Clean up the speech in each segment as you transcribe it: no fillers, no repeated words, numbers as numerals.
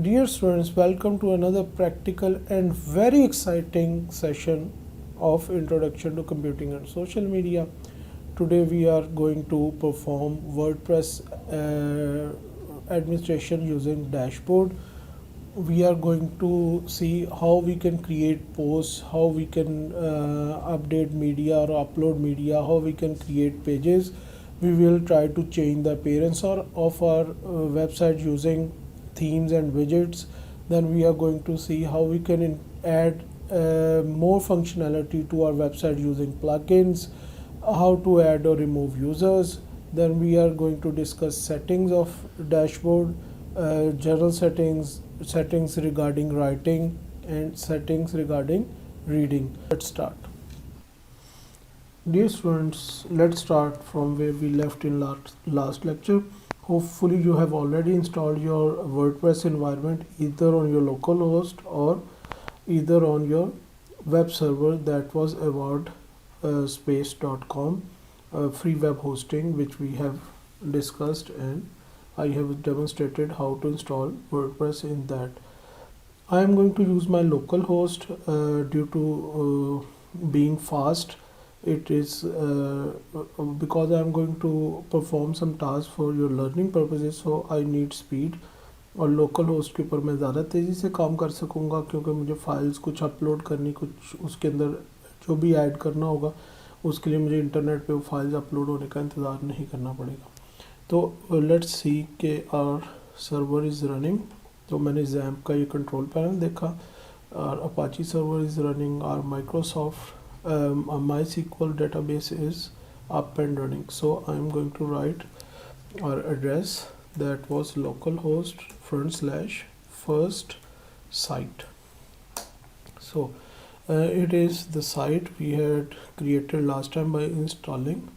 Dear students, welcome to another practical and very exciting session of Introduction to Computing and Social Media. Today we are going to perform WordPress administration using dashboard. We are going to see how we can create posts, how we can update media or upload media, how we can create pages. We will try to change the appearance of our website using themes and widgets. Then we are going to see how we can add more functionality to our website using plugins, how to add or remove users. Then we are going to discuss settings of dashboard, general settings regarding writing, and settings regarding reading. Let's start. Dear students, let's start from where we left in last lecture. Hopefully you have already installed your WordPress environment either on your local host or either on your web server, that was awardspace.com, free web hosting, which we have discussed, and I have demonstrated how to install WordPress in that. I am going to use my local host due to being fast. It is because I am going to perform some tasks for your learning purposes, so I need speed. और local host के ऊपर मैं ज़्यादा तेज़ी से काम कर सकूँगा क्योंकि मुझे फाइल्स कुछ अपलोड करनी, कुछ उसके अंदर जो भी ऐड करना होगा उसके लिए मुझे इंटरनेट पे वो फाइल्स अपलोड होने का इंतज़ार नहीं करना पड़ेगा. तो लेट्स सी के आवर सर्वर इज़ रनिंग. तो मैंने XAMPP का ये कंट्रोल पैनल देखा और अपाची सर्वर इज़ रनिंग और Microsoft MySQL database is up and running. So I am going to write our address, that was localhost /first site. So it is the site we had created last time by installing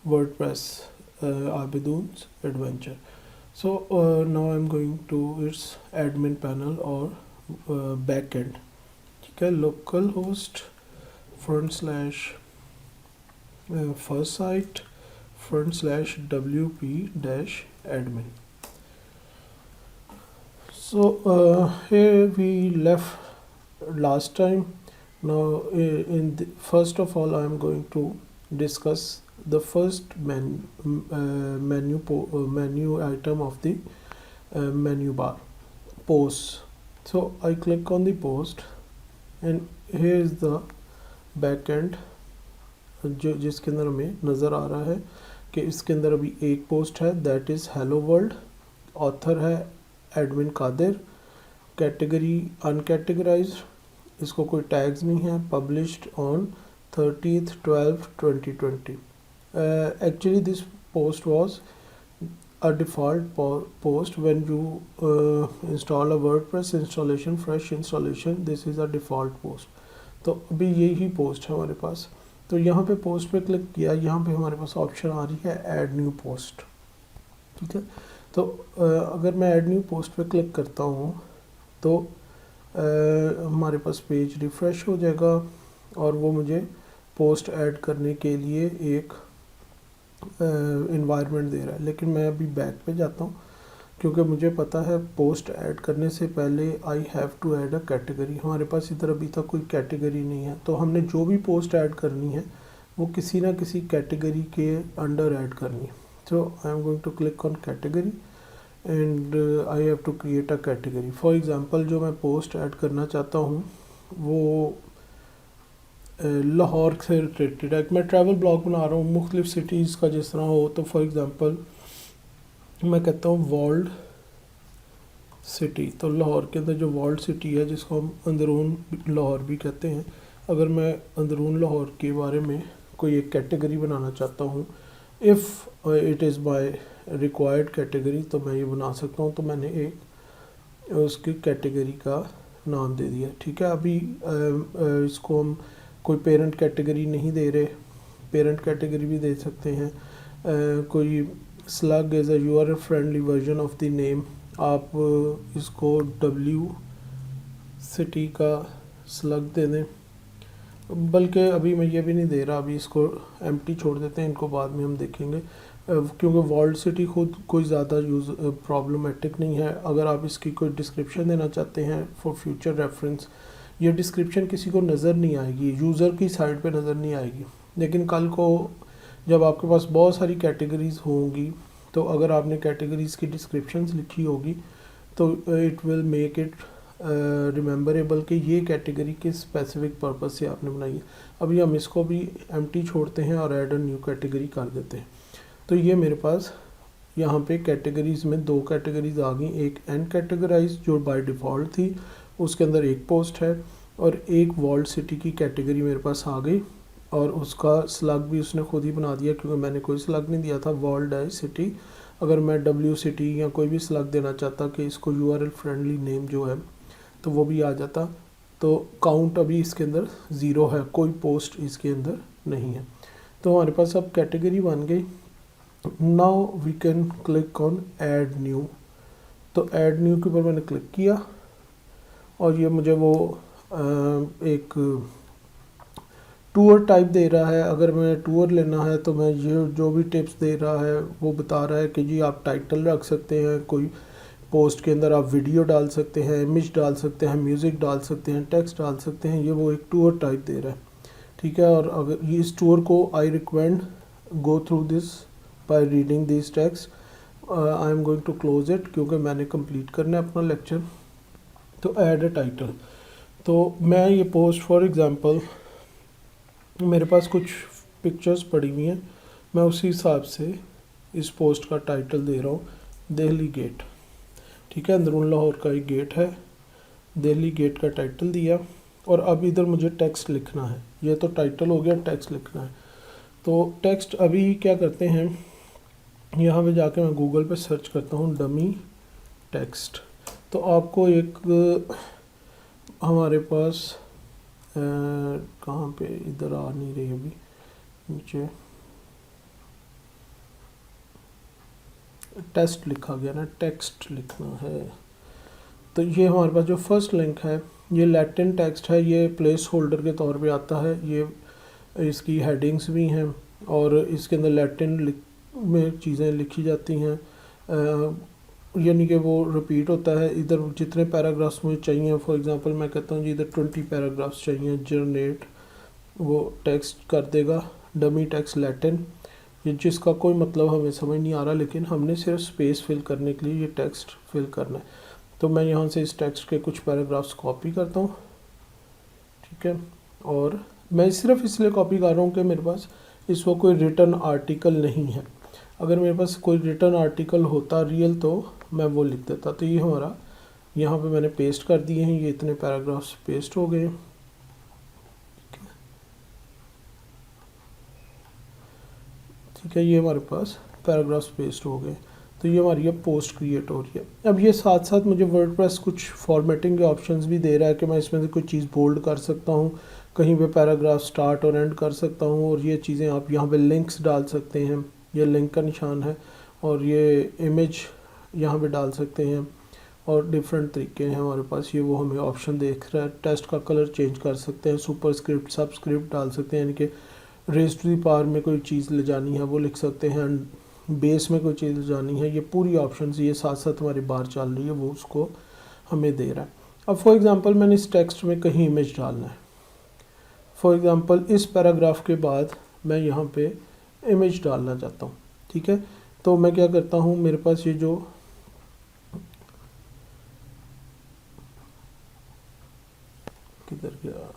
WordPress Abidun's Adventure. So now I'm going to its admin panel or backend. Okay, localhost /first site /wp-admin. So here we left last time. Now first of all I am going to discuss the first menu item of the menu bar, posts. So I click on the post and here is the backend जिसके अंदर हमें नज़र आ रहा है कि इसके अंदर अभी एक पोस्ट है, that is hello world. Author है एडमिन कादिर. कैटेगरी अनकैटेगराइज्ड, इसको कोई टैग्स नहीं है. Published on 30/12/2020. Actually this post was a default post when you install a WordPress installation, fresh installation. This is a default post. तो अभी यही post है हमारे पास. तो यहाँ पे पोस्ट पे क्लिक किया, यहाँ पे हमारे पास ऑप्शन आ रही है ऐड न्यू पोस्ट. ठीक है, तो अगर मैं ऐड न्यू पोस्ट पे क्लिक करता हूँ तो हमारे पास पेज रिफ़्रेश हो जाएगा और वो मुझे पोस्ट ऐड करने के लिए एक इन्वायरमेंट दे रहा है. लेकिन मैं अभी बैक पे जाता हूँ क्योंकि मुझे पता है पोस्ट ऐड करने से पहले I have to add a category. हमारे पास इधर अभी तक कोई कैटेगरी नहीं है, तो हमने जो भी पोस्ट ऐड करनी है वो किसी ना किसी कैटेगरी के अंडर ऐड करनी है. So I am going to click on category and I have to create a category. For example जो मैं पोस्ट ऐड करना चाहता हूँ वो लाहौर से रिलेटेड है. मैं ट्रैवल ब्लॉग बना रहा हूँ मुख्तलिफ सिटीज़ का जिस तरह हो. तो फॉर एग्ज़ाम्पल मैं कहता हूँ वर्ल्ड सिटी. तो लाहौर के अंदर जो वर्ल्ड सिटी है जिसको हम अंदरून लाहौर भी कहते हैं, अगर मैं अंदरून लाहौर के बारे में कोई एक कैटेगरी बनाना चाहता हूँ, if it is by required category, तो मैं ये बना सकता हूँ. तो मैंने एक उसकी कैटेगरी का नाम दे दिया. ठीक है, अभी इसको हम कोई पेरेंट कैटेगरी नहीं दे रहे, पेरेंट कैटेगरी भी दे सकते हैं. कोई slug is a URL friendly version of the name, आप इसको W सिटी का स्लग दे दें. बल्कि अभी मैं ये भी नहीं दे रहा, अभी इसको एम्प्टी छोड़ देते हैं, इनको बाद में हम देखेंगे. क्योंकि वर्ल्ड सिटी खुद कोई ज़्यादा यूज़ प्रॉब्लमेटिक नहीं है। अगर आप इसकी कोई डिस्क्रिप्शन देना चाहते हैं फॉर फ्यूचर रेफरेंस, ये डिस्क्रिप्शन किसी को नज़र नहीं आएगी, यूज़र की साइड पे नज़र नहीं आएगी, लेकिन कल को जब आपके पास बहुत सारी कैटेगरीज़ होंगी तो अगर आपने कैटेगरीज़ की डिस्क्रिप्शंस लिखी होगी तो इट विल मेक इट रिमेंबरेबल कि ये कैटेगरी किस स्पेसिफिक पर्पस से आपने बनाई है। अभी हम इसको भी एम्प्टी छोड़ते हैं और ऐड अ न्यू कैटेगरी कर देते हैं। तो ये मेरे पास यहाँ पे कैटेगरीज़ में 2 कैटेगरीज आ गई, एक एंड कैटेगराइज जो बाय डिफ़ॉल्ट थी, उसके अंदर एक पोस्ट है, और एक वर्ल्ड सिटी की कैटेगरी मेरे पास आ गई, और उसका स्लग भी उसने खुद ही बना दिया क्योंकि मैंने कोई स्लग नहीं दिया था। वर्ल्ड है सिटी, अगर मैं डब्ल्यू सिटी या कोई भी स्लग देना चाहता कि इसको यूआरएल फ्रेंडली नेम जो है तो वो भी आ जाता। तो काउंट अभी इसके अंदर 0 है, कोई पोस्ट इसके अंदर नहीं है। तो हमारे पास अब कैटेगरी बन गई। Now we can click on add new. तो ऐड न्यू के ऊपर मैंने क्लिक किया और ये मुझे वो एक टूर टाइप दे रहा है। अगर मैं टूर लेना है तो मैं ये जो भी टिप्स दे रहा है वो बता रहा है कि जी आप टाइटल रख सकते हैं, कोई पोस्ट के अंदर आप वीडियो डाल सकते हैं, इमेज डाल सकते हैं, म्यूज़िक डाल सकते हैं, टेक्स्ट डाल सकते हैं। ये वो एक टूर टाइप दे रहा है, ठीक है। और अगर ये इस टूर को I recommend go through this by reading this text. I am going to close it क्योंकि मैंने कंप्लीट करना है अपना लेक्चर। तो ऐड अ टाइटल, तो मैं ये पोस्ट फॉर एग्ज़ाम्पल मेरे पास कुछ पिक्चर्स पड़ी हुई हैं, मैं उसी हिसाब से इस पोस्ट का टाइटल दे रहा हूँ दिल्ली गेट, ठीक है। अंदरून लाहौर का एक गेट है, दिल्ली गेट का टाइटल दिया। और अब इधर मुझे टेक्स्ट लिखना है, ये तो टाइटल हो गया, टेक्स्ट लिखना है। तो टेक्स्ट अभी क्या करते हैं, यहाँ पे जाके मैं गूगल पे सर्च करता हूँ डमी टेक्स्ट। तो आपको एक हमारे पास कहाँ पे, इधर आ नहीं रही अभी, नीचे टेस्ट लिखा गया ना, टेक्स्ट लिखना है। तो ये हमारे पास जो फर्स्ट लिंक है ये लैटिन टेक्स्ट है, ये प्लेस होल्डर के तौर पे आता है। ये इसकी हेडिंग्स भी हैं और इसके अंदर लैटिन में चीज़ें लिखी जाती हैं, यानी कि वो रिपीट होता है। इधर जितने पैराग्राफ्स मुझे चाहिए, फॉर एग्जांपल मैं कहता हूँ जी इधर 20 पैराग्राफ्स चाहिए, जनरेट वो टेक्स्ट कर देगा डमी टेक्स्ट लैटिन, ये जिसका कोई मतलब हमें समझ नहीं आ रहा, लेकिन हमने सिर्फ स्पेस फिल करने के लिए ये टेक्स्ट फिल करना है। तो मैं यहाँ से इस टेक्स्ट के कुछ पैराग्राफ्स कॉपी करता हूँ, ठीक है। और मैं सिर्फ इसलिए कॉपी कर रहा हूँ कि मेरे पास इस वक्त कोई रिटर्न आर्टिकल नहीं है। अगर मेरे पास कोई रिटर्न आर्टिकल होता रियल तो मैं वो लिख देता। तो ये हमारा यहाँ पे मैंने पेस्ट कर दिए हैं, ये इतने पैराग्राफ्स पेस्ट हो गए, ठीक है। ये हमारे पास पैराग्राफ्स पेस्ट हो गए। तो ये हमारी अब पोस्ट क्रिएट हो रही है। अब ये साथ साथ मुझे वर्डप्रेस कुछ फॉर्मेटिंग के ऑप्शंस भी दे रहा है कि मैं इसमें से कुछ चीज़ बोल्ड कर सकता हूँ, कहीं पे पैराग्राफ स्टार्ट और एंड कर सकता हूँ, और ये चीज़ें आप यहाँ पे लिंक्स डाल सकते हैं, ये लिंक का निशान है, और ये इमेज यहाँ पे डाल सकते हैं, और डिफरेंट तरीके हैं हमारे पास। ये वो हमें ऑप्शन देख रहा है। टेक्स्ट का कलर चेंज कर सकते हैं, सुपर स्क्रिप्ट सब स्क्रिप्ट डाल सकते हैं, यानी कि रेज़ टू दी पावर में कोई चीज़ ले जानी है वो लिख सकते हैं, बेस में कोई चीज़ ले जानी है। ये पूरी ऑप्शंस ये साथ साथ हमारी बार चल रही है, वो उसको हमें दे रहा है। अब फॉर एग्जांपल मैंने इस टेक्स्ट में कहीं इमेज डालना है, फॉर एग्जांपल इस पैराग्राफ के बाद मैं यहाँ पे इमेज डालना चाहता हूँ, ठीक है। तो मैं क्या करता हूँ, मेरे पास ये जो किधर गया,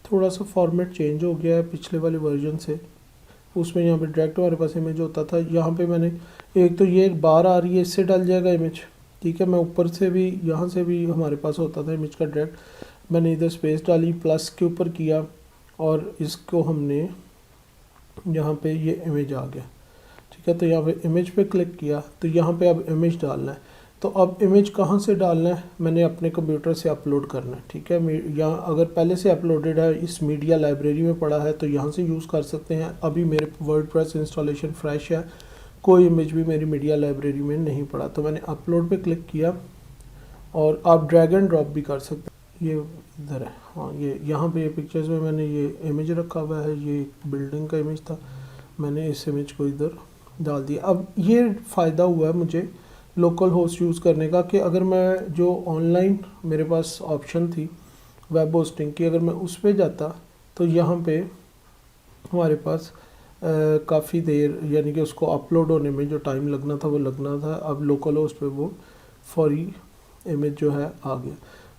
थोड़ा सा फॉर्मेट चेंज हो गया है पिछले वाले वर्जन से। उसमें यहाँ पे डायरेक्ट हमारे पास इमेज होता था, यहाँ पे मैंने एक तो ये बार आ रही है, इससे डल जाएगा इमेज, ठीक है। मैं ऊपर से भी यहाँ से भी हमारे पास होता था इमेज का डायरेक्ट, मैंने इधर स्पेस डाली, प्लस के ऊपर किया और इसको हमने यहाँ पे ये इमेज आ गया, ठीक है। तो यहाँ पे इमेज पे क्लिक किया तो यहाँ पे अब इमेज डालना है। तो अब इमेज कहाँ से डालना है, मैंने अपने कंप्यूटर से अपलोड करना है, ठीक है। यहाँ अगर पहले से अपलोडेड है, इस मीडिया लाइब्रेरी में पड़ा है तो यहाँ से यूज़ कर सकते हैं। अभी मेरे वर्डप्रेस इंस्टॉलेशन फ्रेश है कोई इमेज भी मेरी मीडिया लाइब्रेरी में नहीं पड़ा। तो मैंने अपलोड पे क्लिक किया और आप ड्रैग एंड ड्रॉप भी कर सकते हैं। ये इधर है, हाँ ये यहाँ पे ये पिक्चर्स में मैंने ये इमेज रखा हुआ है, ये एक बिल्डिंग का इमेज था, मैंने इस इमेज को इधर डाल दिया। अब ये फ़ायदा हुआ है मुझे लोकल होस्ट यूज़ करने का कि अगर मैं जो ऑनलाइन मेरे पास ऑप्शन थी वेब होस्टिंग की, अगर मैं उस पर जाता तो यहाँ पे हमारे पास काफ़ी देर, यानी कि उसको अपलोड होने में जो टाइम लगना था वो लगना था। अब लोकल होस्ट पे वो फौरी इमेज जो है आ गया।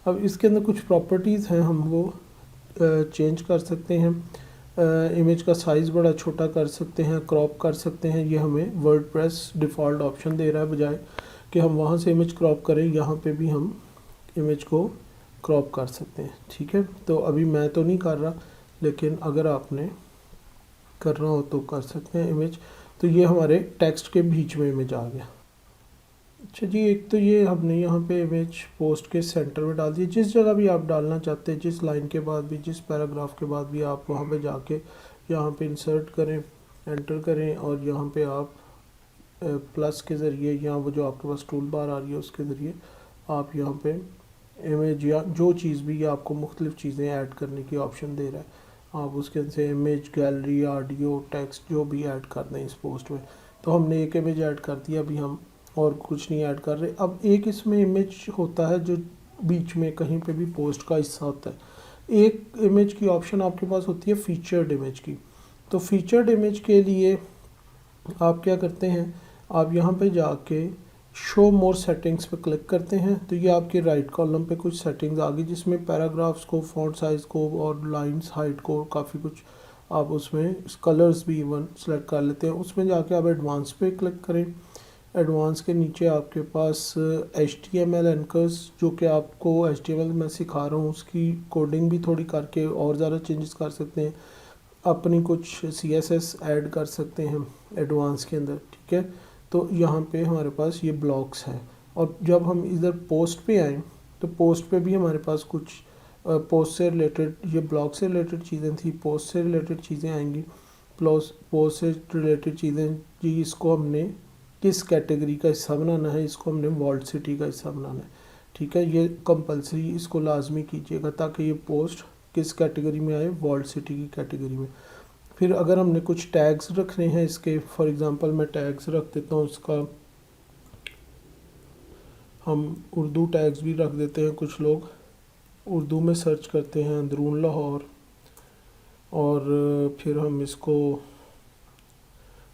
अब इसके अंदर कुछ प्रॉपर्टीज़ हैं, हम वो चेंज कर सकते हैं। इमेज का साइज़ बड़ा छोटा कर सकते हैं, क्रॉप कर सकते हैं। ये हमें वर्डप्रेस डिफ़ॉल्ट ऑप्शन दे रहा है, बजाय कि हम वहाँ से इमेज क्रॉप करें, यहाँ पे भी हम इमेज को क्रॉप कर सकते हैं। ठीक है, तो अभी मैं तो नहीं कर रहा, लेकिन अगर आपने करना हो तो कर सकते हैं इमेज। तो ये हमारे टेक्स्ट के बीच में इमेज आ गया। अच्छा जी, एक तो ये हमने यहाँ पे इमेज पोस्ट के सेंटर में डाल दी। जिस जगह भी आप डालना चाहते हैं, जिस लाइन के बाद भी, जिस पैराग्राफ के बाद भी, आप वहाँ पे जाके यहाँ पे इंसर्ट करें, एंटर करें और यहाँ पे आप प्लस के ज़रिए या वो जो आपके पास टूल बार आ रही है उसके ज़रिए आप यहाँ पे इमेज या जो चीज़ भी, या आपको मुख्तलिफ़ चीज़ें ऐड करने की ऑप्शन दे रहा है, आप उसके अंदर से इमेज, गैलरी, ऑडियो, टेक्स्ट जो भी ऐड कर दें इस पोस्ट में। तो हमने एक इमेज ऐड कर दिया, अभी हम और कुछ नहीं ऐड कर रहे। अब एक इसमें इमेज होता है जो बीच में कहीं पे भी पोस्ट का हिस्सा होता है। एक इमेज की ऑप्शन आपके पास होती है फीचर्ड इमेज की। तो फीचर्ड इमेज के लिए आप क्या करते हैं, आप यहाँ पे जाके शो मोर सेटिंग्स पे क्लिक करते हैं। तो ये आपके राइट कॉलम पे कुछ सेटिंग्स आ गई, जिसमें पैराग्राफ्स को, फॉन्ट साइज़ को और लाइंस हाइट को, काफ़ी कुछ आप उसमें कलर्स भी इवन सेलेक्ट कर लेते हैं। उसमें जाके आप एडवांस पे क्लिक करें। एडवांस के नीचे आपके पास HTML एंकर्स, जो कि आपको HTML मैं सिखा रहा हूँ, उसकी कोडिंग भी थोड़ी करके और ज़्यादा चेंजेस कर सकते हैं। अपनी कुछ CSS ऐड कर सकते हैं एडवांस के अंदर। ठीक है, तो यहाँ पे हमारे पास ये ब्लॉक्स हैं। और जब हम इधर पोस्ट पे आएँ तो पोस्ट पे भी हमारे पास कुछ पोस्ट से रिलेटेड, ये ब्लॉग से रिलेटेड चीज़ें थी, पोस्ट से रिलेटेड चीज़ें आएंगी। पोस्ट से रिलेटेड चीज़ें जी, इसको हमने किस कैटेगरी का हिस्सा बनाना है, इसको हमने वॉल्ट सिटी का हिस्सा बनाना है। ठीक है, ये कंपलसरी, इसको लाजमी कीजिएगा ताकि ये पोस्ट किस कैटेगरी में आए, वॉल्ट सिटी की कैटेगरी में। फिर अगर हमने कुछ टैग्स रखने हैं इसके, फॉर एग्जांपल मैं टैग्स रख देता हूँ, इसका हम उर्दू टैग्स भी रख देते हैं। कुछ लोग उर्दू में सर्च करते हैं अंदरून लाहौर, और फिर हम इसको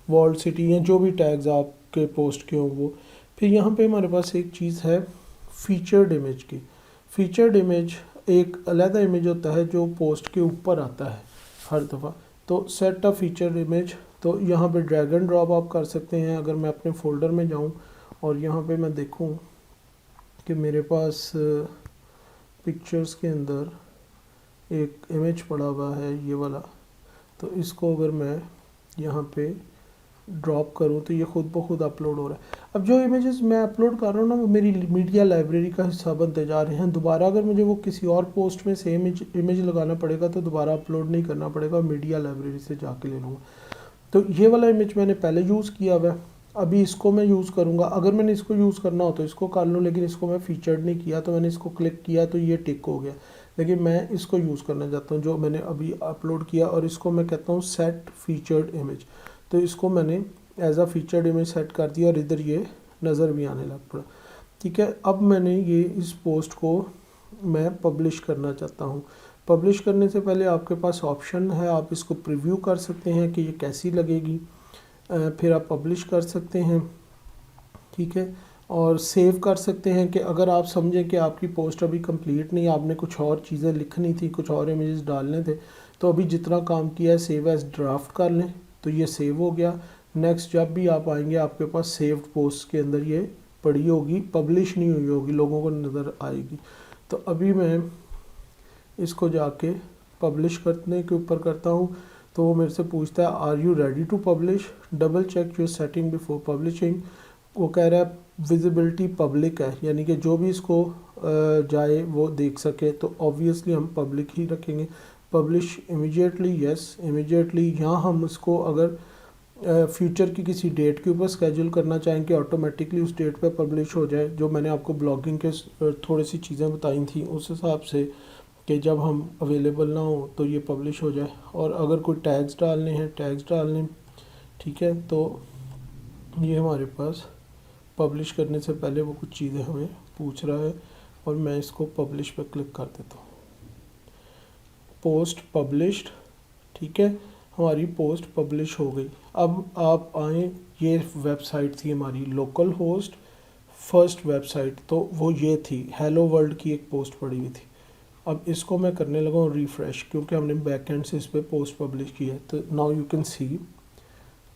वॉल्ट सिटी या जो भी टैग्स आपके पोस्ट के हों वो। फिर यहाँ पे हमारे पास एक चीज़ है फीचर्ड इमेज की। फीचर्ड इमेज एक अलग इमेज होता है जो पोस्ट के ऊपर आता है हर दफ़ा। तो सेट अ फीचर्ड इमेज, तो यहाँ पे ड्रैग एंड ड्रॉप आप कर सकते हैं। अगर मैं अपने फोल्डर में जाऊँ और यहाँ पे मैं देखूँ कि मेरे पास पिक्चर्स के अंदर एक इमेज पड़ा हुआ है, ये वाला, तो इसको अगर मैं यहाँ पे ड्रॉप करूँ तो ये खुद ब खुद अपलोड हो रहा है। अब जो इमेजेस मैं अपलोड कर रहा हूँ ना, वो मेरी मीडिया लाइब्रेरी का हिस्सा बनते जा रहे हैं। दोबारा अगर मुझे वो किसी और पोस्ट में सेम इमेज लगाना पड़ेगा तो दोबारा अपलोड नहीं करना पड़ेगा, मीडिया लाइब्रेरी से जाके ले लूँगा। तो ये वाला इमेज मैंने पहले यूज़ किया हुआ है, अभी इसको मैं यूज़ करूँगा। अगर मैंने इसको यूज़ करना हो तो इसको कर लूँ, लेकिन इसको मैं फीचर्ड नहीं किया, तो मैंने इसको क्लिक किया तो ये टिक हो गया। लेकिन मैं इसको यूज़ करना चाहता हूँ जो मैंने अभी अपलोड किया, और इसको मैं कहता हूँ सेट फीचर्ड इमेज। तो इसको मैंने as a featured image set कर दिया और इधर ये नज़र भी आने लग पड़ा। ठीक है, अब मैंने ये इस पोस्ट को मैं पब्लिश करना चाहता हूँ। पब्लिश करने से पहले आपके पास ऑप्शन है, आप इसको प्रीव्यू कर सकते हैं कि ये कैसी लगेगी, फिर आप पब्लिश कर सकते हैं। ठीक है, और सेव कर सकते हैं कि अगर आप समझें कि आपकी पोस्ट अभी कंप्लीट नहीं, आपने कुछ और चीज़ें लिखनी थी, कुछ और इमेजेस डालने थे, तो अभी जितना काम किया है सेव एज ड्राफ्ट कर लें, तो ये सेव हो गया। नेक्स्ट जब भी आप आएंगे आपके पास सेव्ड पोस्ट के अंदर ये पड़ी होगी, पब्लिश नहीं हुई होगी, लोगों को नज़र आएगी। तो अभी मैं इसको जाके पब्लिश करने के ऊपर करता हूँ, तो वो मेरे से पूछता है are you ready to publish, double check your setting before publishing. वो कह रहा है विजिबिलिटी पब्लिक है, यानी कि जो भी इसको जाए वो देख सके, तो ऑब्वियसली हम पब्लिक ही रखेंगे। Publish immediately, yes immediately. यहाँ हम इसको अगर फ्यूचर की किसी डेट के ऊपर स्केड्यूल करना चाहें कि ऑटोमेटिकली उस डेट पे पब्लिश हो जाए, जो मैंने आपको ब्लॉगिंग के थोड़ी सी चीज़ें बताई थी उस हिसाब से कि जब हम अवेलेबल ना हो तो ये पब्लिश हो जाए। और अगर कोई टैग्स डालने हैं, टैग्स डालने, ठीक है, तो ये हमारे पास पब्लिश करने से पहले वो कुछ चीज़ें हमें पूछ रहा है और मैं इसको पब्लिश पे क्लिक कर देता हूँ। पोस्ट पब्लिश्ड, ठीक है, हमारी पोस्ट पब्लिश हो गई। अब आप आए, ये वेबसाइट थी हमारी लोकल होस्ट फर्स्ट वेबसाइट, तो वो ये थी, हेलो वर्ल्ड की एक पोस्ट पड़ी हुई थी। अब इसको मैं करने लगा हूँ रिफ़्रेश, क्योंकि हमने बैकएंड से इस पर पोस्ट पब्लिश की है। तो नाउ यू कैन सी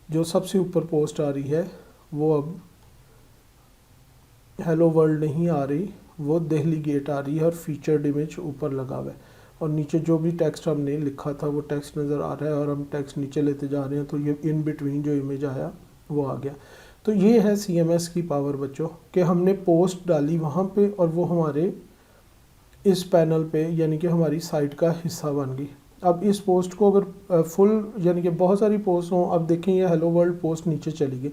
जो सबसे ऊपर पोस्ट आ रही है वो अब हेलो वर्ल्ड नहीं आ रही, वो दिल्ली गेट आ रही है और फीचर्ड इमेज ऊपर लगा हुआ है। और नीचे जो भी टेक्स्ट हमने लिखा था वो टेक्स्ट नज़र आ रहा है और हम टेक्स्ट नीचे लेते जा रहे हैं, तो ये इन बिटवीन जो इमेज आया वो आ गया। तो ये है CMS की पावर बच्चों, कि हमने पोस्ट डाली वहाँ पे और वो हमारे इस पैनल पे यानी कि हमारी साइट का हिस्सा बन गई। अब इस पोस्ट को अगर फुल यानी कि बहुत सारी पोस्ट हों, अब देखें ये हेलो वर्ल्ड पोस्ट नीचे चली गई,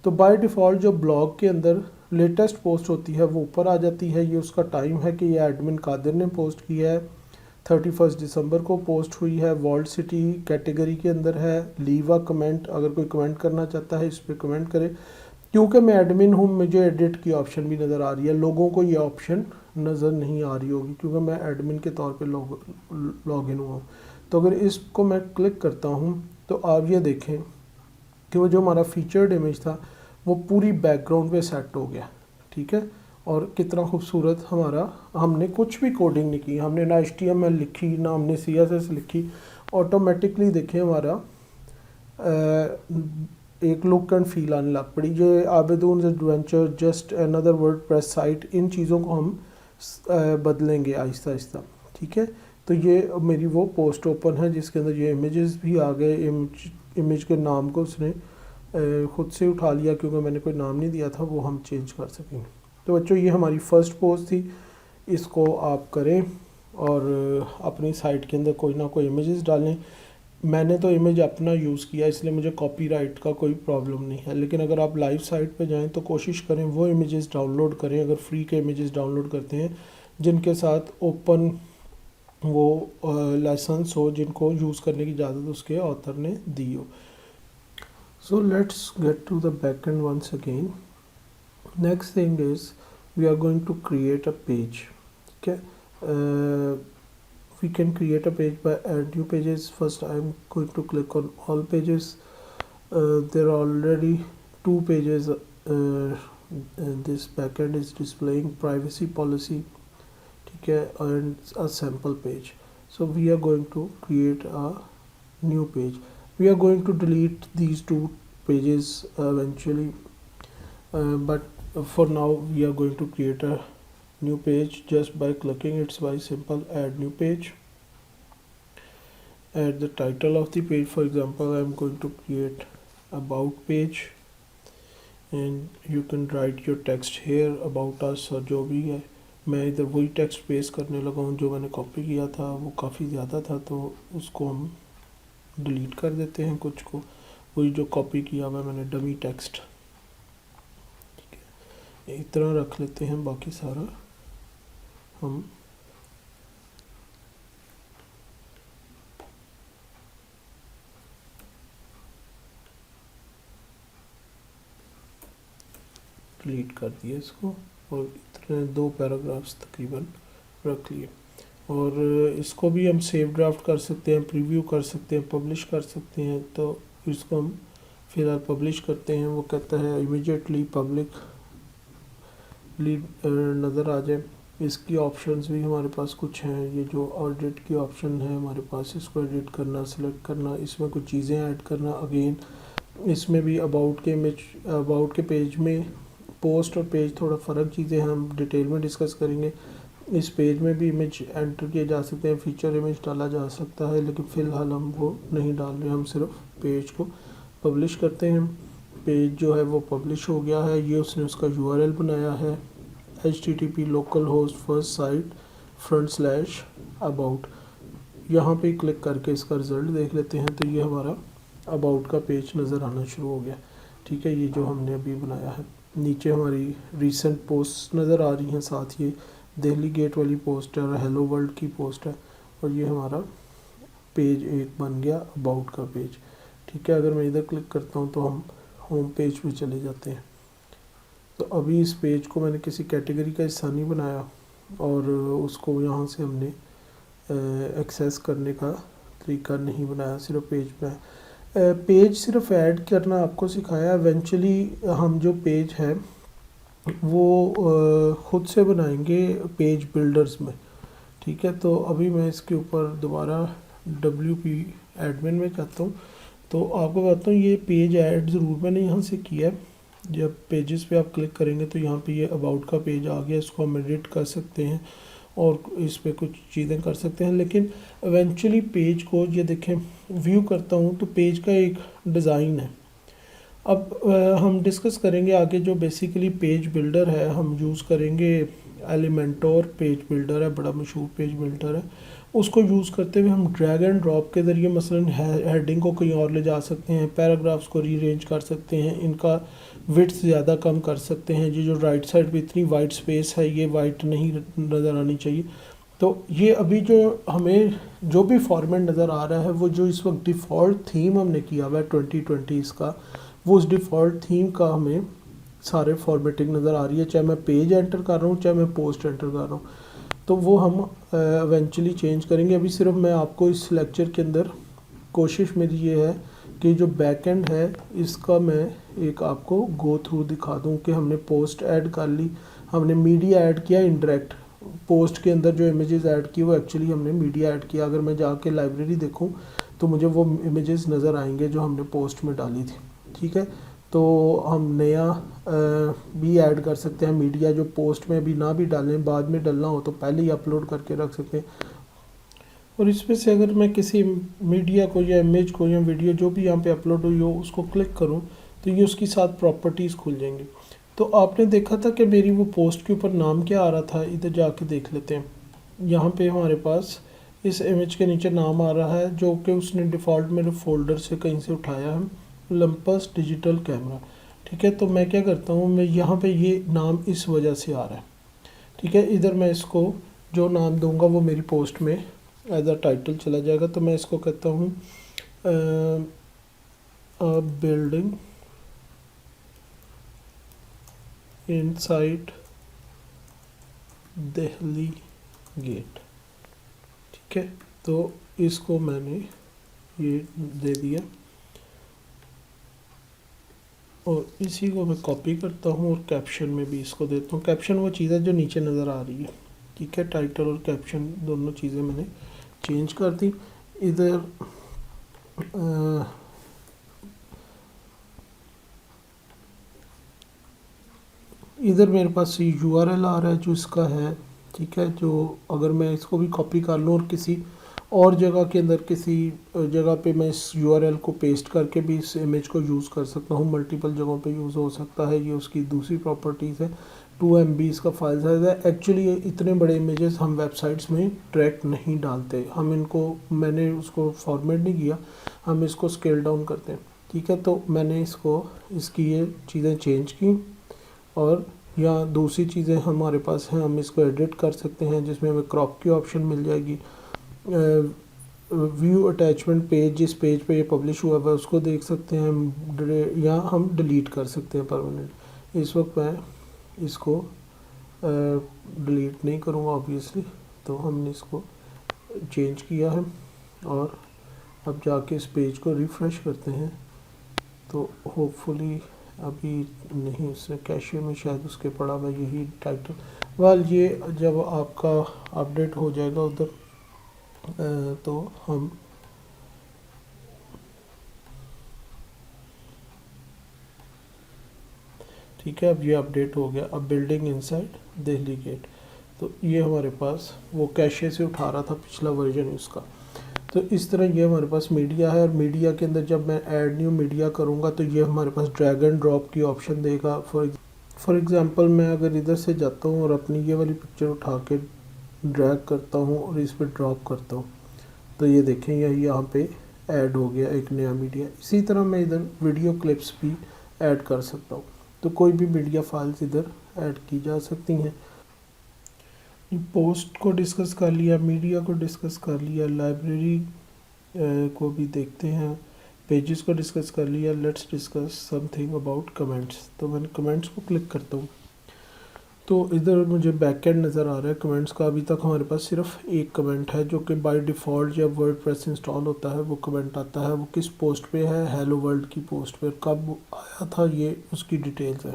तो बाय डिफ़ॉल्ट जो ब्लॉग के अंदर लेटेस्ट पोस्ट होती है वो ऊपर आ जाती है। ये उसका टाइम है कि ये एडमिन कादिर ने पोस्ट किया है, 31 दिसंबर को पोस्ट हुई है, वर्ल्ड सिटी कैटेगरी के अंदर है, लीव अ कमेंट, अगर कोई कमेंट करना चाहता है इस पर कमेंट करे। क्योंकि मैं एडमिन हूँ, मुझे एडिट की ऑप्शन भी नज़र आ रही है, लोगों को ये ऑप्शन नज़र नहीं आ रही होगी क्योंकि मैं एडमिन के तौर पे लॉग इन हुआ हूँ। तो अगर इसको मैं क्लिक करता हूँ तो आप ये देखें कि वो जो हमारा फीचर्ड इमेज था वो पूरी बैकग्राउंड पे सेट हो गया, ठीक है। और कितना खूबसूरत हमारा, हमने कुछ भी कोडिंग नहीं की, हमने ना HTML लिखी ना हमने CSS लिखी, ऑटोमेटिकली देखें हमारा एक लुक एंड फील आने लग पड़ी। जो Abidoon adventure, just another WordPress site, इन चीज़ों को हम बदलेंगे आहिस्ता आहिस्ता, ठीक है। तो ये मेरी वो पोस्ट ओपन है जिसके अंदर ये इमेजेस भी आ गए। इमेज के नाम को उसने ख़ुद से उठा लिया क्योंकि मैंने कोई नाम नहीं दिया था, वो हम चेंज कर सकेंगे। तो बच्चों ये हमारी फ़र्स्ट पोस्ट थी, इसको आप करें और अपनी साइट के अंदर कोई ना कोई इमेजेस डालें। मैंने तो इमेज अपना यूज़ किया इसलिए मुझे कॉपीराइट का कोई प्रॉब्लम नहीं है, लेकिन अगर आप लाइव साइट पे जाएं तो कोशिश करें वो इमेजेस डाउनलोड करें, अगर फ्री के इमेजेस डाउनलोड करते हैं जिनके साथ ओपन वो लाइसेंस हो, जिनको यूज़ करने की इजाज़त उसके ऑथर ने दी हो। So let's get to the backend once again. Next thing is we are going to create a page. Okay, we can create a page by add new pages. First, I'm going to click on all pages. There are already 2 pages. This backend is displaying privacy policy, okay, and a sample page. So we are going to create a new page. We are going to delete these 2 pages eventually, but for now we are going to create a new page just by clicking. It's very simple. Add new page, add the title of the page. For example, I'm going to create about page and you can write your text here about us और जो भी है। मैं इधर वही text paste करने लगा हूँ जो मैंने कॉपी किया था, वो काफ़ी ज़्यादा था तो उसको हम डिलीट कर देते हैं कुछ को, वही जो कॉपी किया हुआ मैंने डमी टेक्स्ट, ठीक है, इतना रख लेते हैं। बाकी सारा हम डिलीट कर दिए इसको और इतने 2 पैराग्राफ्स तकरीबन रख लिए। और इसको भी हम सेव ड्राफ्ट कर सकते हैं, प्रीव्यू कर सकते हैं, पब्लिश कर सकते हैं। तो इसको हम फिलहाल पब्लिश करते हैं। वो कहता है इमीडिएटली पब्लिक नज़र आ जाए। इसकी ऑप्शंस भी हमारे पास कुछ हैं, ये जो एडिट की ऑप्शन है हमारे पास, इसको एडिट करना, सिलेक्ट करना, इसमें कुछ चीज़ें ऐड करना। अगेन इसमें भी अबाउट के पेज में पोस्ट और पेज थोड़ा फ़र्क चीज़ें हम डिटेल में डिस्कस करेंगे। इस पेज में भी इमेज एंटर किए जा सकते हैं, फीचर इमेज डाला जा सकता है, लेकिन फ़िलहाल हम वो नहीं डाल रहे, हम सिर्फ पेज को पब्लिश करते हैं। पेज जो है वो पब्लिश हो गया है। ये उसने उसका URL बनाया है http localhost first site /about। यहाँ पे क्लिक करके इसका रिज़ल्ट देख लेते हैं। तो ये हमारा अबाउट का पेज नज़र आना शुरू हो गया। ठीक है, ये जो हमने अभी बनाया है। नीचे हमारी रीसेंट पोस्ट नज़र आ रही हैं, साथ ये दिल्ली गेट वाली पोस्ट है और हेलो वर्ल्ड की पोस्ट है, और ये हमारा पेज एक बन गया अबाउट का पेज। ठीक है, अगर मैं इधर क्लिक करता हूँ तो हम होम पेज पे चले जाते हैं। तो अभी इस पेज को मैंने किसी कैटेगरी का हिस्सा नहीं बनाया और उसको यहाँ से हमने एक्सेस करने का तरीका नहीं बनाया, सिर्फ पेज पे पेज सिर्फ ऐड करना आपको सिखाया। इवेंचुअली हम जो पेज है वो ख़ुद से बनाएंगे पेज बिल्डर्स में। ठीक है, तो अभी मैं इसके ऊपर दोबारा WP एडमिन में जाता हूँ। तो आपको बताता हूँ ये पेज ऐड ज़रूर मैंने यहाँ से किया है। जब पेजेस पे आप क्लिक करेंगे तो यहाँ पे ये अबाउट का पेज आ गया, इसको हम एडिट कर सकते हैं और इस पे कुछ चीज़ें कर सकते हैं। लेकिन इवेंचुअली पेज को ये देखें, व्यू करता हूँ तो पेज का एक डिज़ाइन है। अब हम डिस्कस करेंगे आगे जो बेसिकली पेज बिल्डर है, हम यूज़ करेंगे एलिमेंटोर पेज बिल्डर है, बड़ा मशहूर पेज बिल्डर है। उसको यूज़ करते हुए हम ड्रैग एंड ड्रॉप के ज़रिए मसलन हेडिंग को कहीं और ले जा सकते हैं, पैराग्राफ्स को रीअरेंज कर सकते हैं, इनका विड्थ ज़्यादा कम कर सकते हैं। ये जो राइट साइड पे इतनी वाइट स्पेस है, ये वाइट नहीं नज़र आनी चाहिए। तो ये अभी जो हमें जो भी फॉर्मेट नज़र आ रहा है, वो जो इस वक्त डिफ़ॉल्ट थीम हमने किया हुआ है 2020 का, वो उस डिफ़ॉल्ट थीम का हमें सारे फॉर्मेटिंग नज़र आ रही है। चाहे मैं पेज एंटर कर रहा हूँ, चाहे मैं पोस्ट एंटर कर रहा हूँ, तो वो हम इवेंचुअली चेंज करेंगे। अभी सिर्फ मैं आपको इस लेक्चर के अंदर कोशिश मेरी ये है कि जो बैक एंड है इसका मैं एक आपको गो थ्रू दिखा दूं कि हमने पोस्ट ऐड कर ली, हमने मीडिया ऐड किया इनडायरेक्ट। पोस्ट के अंदर जो इमेजेस ऐड की वो एक्चुअली हमने मीडिया ऐड किया। अगर मैं जाके लाइब्रेरी देखूं तो मुझे वो इमेजेस नज़र आएंगे जो हमने पोस्ट में डाली थी। ठीक है, तो हम नया भी ऐड कर सकते हैं मीडिया, जो पोस्ट में भी ना भी डालें, बाद में डालना हो तो पहले ही अपलोड करके रख सकते हैं। और इसमें से अगर मैं किसी मीडिया को या इमेज को या वीडियो जो भी यहाँ पे अपलोड हुई हो उसको क्लिक करूँ तो ये उसकी साथ प्रॉपर्टीज़ खुल जाएंगी। तो आपने देखा था कि मेरी वो पोस्ट के ऊपर नाम क्या आ रहा था, इधर जाके देख लेते हैं। यहाँ पे हमारे पास इस इमेज के नीचे नाम आ रहा है जो कि उसने डिफ़ॉल्ट मेरे फोल्डर से कहीं से उठाया है, ओलंपस डिजिटल कैमरा। ठीक है, तो मैं क्या करता हूँ, मैं यहाँ पे ये नाम इस वजह से आ रहा है। ठीक है, इधर मैं इसको जो नाम दूंगा वो मेरी पोस्ट में एज अ टाइटल चला जाएगा। तो मैं इसको कहता हूँ बिल्डिंग इनसाइड दिल्ली गेट। ठीक है, तो इसको मैंने ये दे दिया और इसी को मैं कॉपी करता हूँ और कैप्शन में भी इसको देता हूँ। कैप्शन वो चीज़ है जो नीचे नज़र आ रही है। ठीक है, टाइटल और कैप्शन दोनों चीज़ें मैंने चेंज कर दी। इधर मेरे पास URL आ रहा है जो इसका है। ठीक है, जो अगर मैं इसको भी कॉपी कर लूँ और किसी और जगह के अंदर किसी जगह पे मैं इस URL को पेस्ट करके भी इस इमेज को यूज़ कर सकता हूँ, मल्टीपल जगहों पे यूज़ हो सकता है। ये उसकी दूसरी प्रॉपर्टीज़ है। 2 MB इसका फाइल साइज़ है। एक्चुअली इतने बड़े इमेजेस हम वेबसाइट्स में डायरेक्ट नहीं डालते, हम इनको, मैंने उसको फॉर्मेट नहीं किया, हम इसको स्केल डाउन करते हैं। ठीक है, तो मैंने इसको इसकी ये चीज़ें चेंज की और या दूसरी चीज़ें हमारे पास हैं, हम इसको एडिट कर सकते हैं जिसमें हमें क्रॉप की ऑप्शन मिल जाएगी। व्यू अटैचमेंट पेज, जिस पेज पे ये पब्लिश हुआ है उसको देख सकते हैं, या हम डिलीट कर सकते हैं परमानेंट। इस वक्त मैं इसको डिलीट नहीं करूँगा ऑब्वियसली, तो हमने इसको चेंज किया है। और अब जाके इस पेज को रिफ़्रेश करते हैं तो होपफुली अभी नहीं, उसने कैशे में शायद उसके पड़ा हुआ यही टाइटल। वाल ये जब आपका अपडेट हो जाएगा उधर तो हम ठीक है, अब ये अपडेट हो गया। अब बिल्डिंग इनसाइड दिल्ली गेट, तो ये हमारे पास वो कैशे से उठा रहा था पिछला वर्जन उसका। तो इस तरह ये हमारे पास मीडिया है और मीडिया के अंदर जब मैं ऐड न्यू मीडिया करूँगा तो ये हमारे पास ड्रैग एंड ड्रॉप की ऑप्शन देगा। फॉर एग्ज़ाम्पल मैं अगर इधर से जाता हूँ और अपनी ये वाली पिक्चर उठा के ड्रैग करता हूँ और इस पर ड्रॉप करता हूँ तो ये देखें यहाँ पे ऐड हो गया एक नया मीडिया। इसी तरह मैं इधर वीडियो क्लिप्स भी ऐड कर सकता हूँ, तो कोई भी मीडिया फाइल्स इधर ऐड की जा सकती हैं। पोस्ट को डिस्कस कर लिया, मीडिया को डिस्कस कर लिया, लाइब्रेरी को भी देखते हैं, पेजेस को डिस्कस कर लिया। Let's discuss something about comments. तो मैंने कमेंट्स को क्लिक करता हूँ तो इधर मुझे बैकएंड नज़र आ रहा है कमेंट्स का। अभी तक हमारे पास सिर्फ एक कमेंट है जो कि बाय डिफ़ॉल्ट जब वर्डप्रेस इंस्टॉल होता है वो कमेंट आता है। वो किस पोस्ट पे है, हेलो वर्ल्ड की पोस्ट पे। कब आया था ये उसकी डिटेल्स है।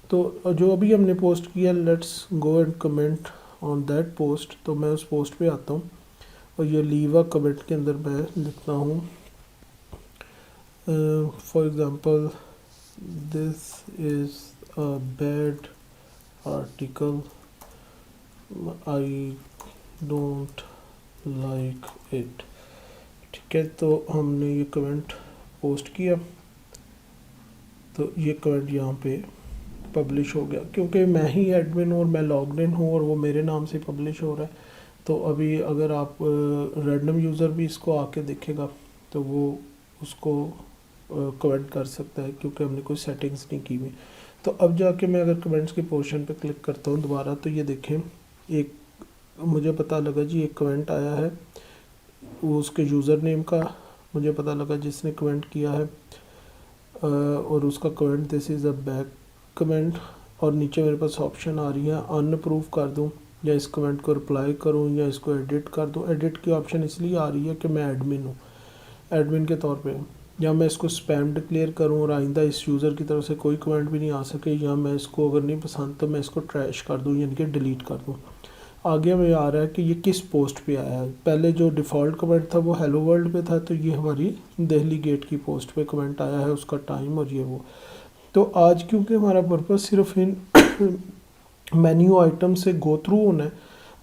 तो जो अभी हमने पोस्ट किया, let's go and comment on that post. तो मैं उस पोस्ट पे आता हूँ और ये लीव अ कमेंट के अंदर मैं लिखता हूँ for example this is a bad article, I don't like it. ठीक है, तो हमने ये कमेंट पोस्ट किया तो ये कमेंट यहाँ पे पब्लिश हो गया। क्योंकि मैं ही एडमिन हूँ और मैं लॉग्ड इन हूँ और वो मेरे नाम से पब्लिश हो रहा है, तो अभी अगर आप रैंडम यूज़र भी इसको आके देखेगा तो वो उसको कमेंट कर सकता है, क्योंकि हमने कोई सेटिंग्स नहीं की हुई। तो अब जाके मैं अगर कमेंट्स के पोर्शन पे क्लिक करता हूँ दोबारा, तो ये देखें एक मुझे पता लगा जी एक कमेंट आया है, वो उसके यूज़र नेम का मुझे पता लगा जिसने कमेंट किया है, और उसका comment this is a back comment. और नीचे मेरे पास ऑप्शन आ रही है अनअप्रूव कर दूं या इस कमेंट को रिप्लाई करूं या इसको एडिट कर दूं। एडिट की ऑप्शन इसलिए आ रही है कि मैं एडमिन हूं, एडमिन के तौर पे, या मैं इसको स्पैम डिक्लेयर करूं और आइंदा इस यूज़र की तरफ से कोई कमेंट भी नहीं आ सके, या मैं इसको अगर नहीं पसंद तो मैं इसको ट्रैश कर दूं यानी कि डिलीट कर दूं। आगे में आ रहा है कि ये किस पोस्ट पे आया है। पहले जो डिफ़ॉल्ट कमेंट था वो हेलो वर्ल्ड पे था, तो ये हमारी दिल्ली गेट की पोस्ट पे कमेंट आया है, उसका टाइम और ये वो। तो आज क्योंकि हमारा पर्पस सिर्फ इन मेन्यू आइटम से गो थ्रू होना है,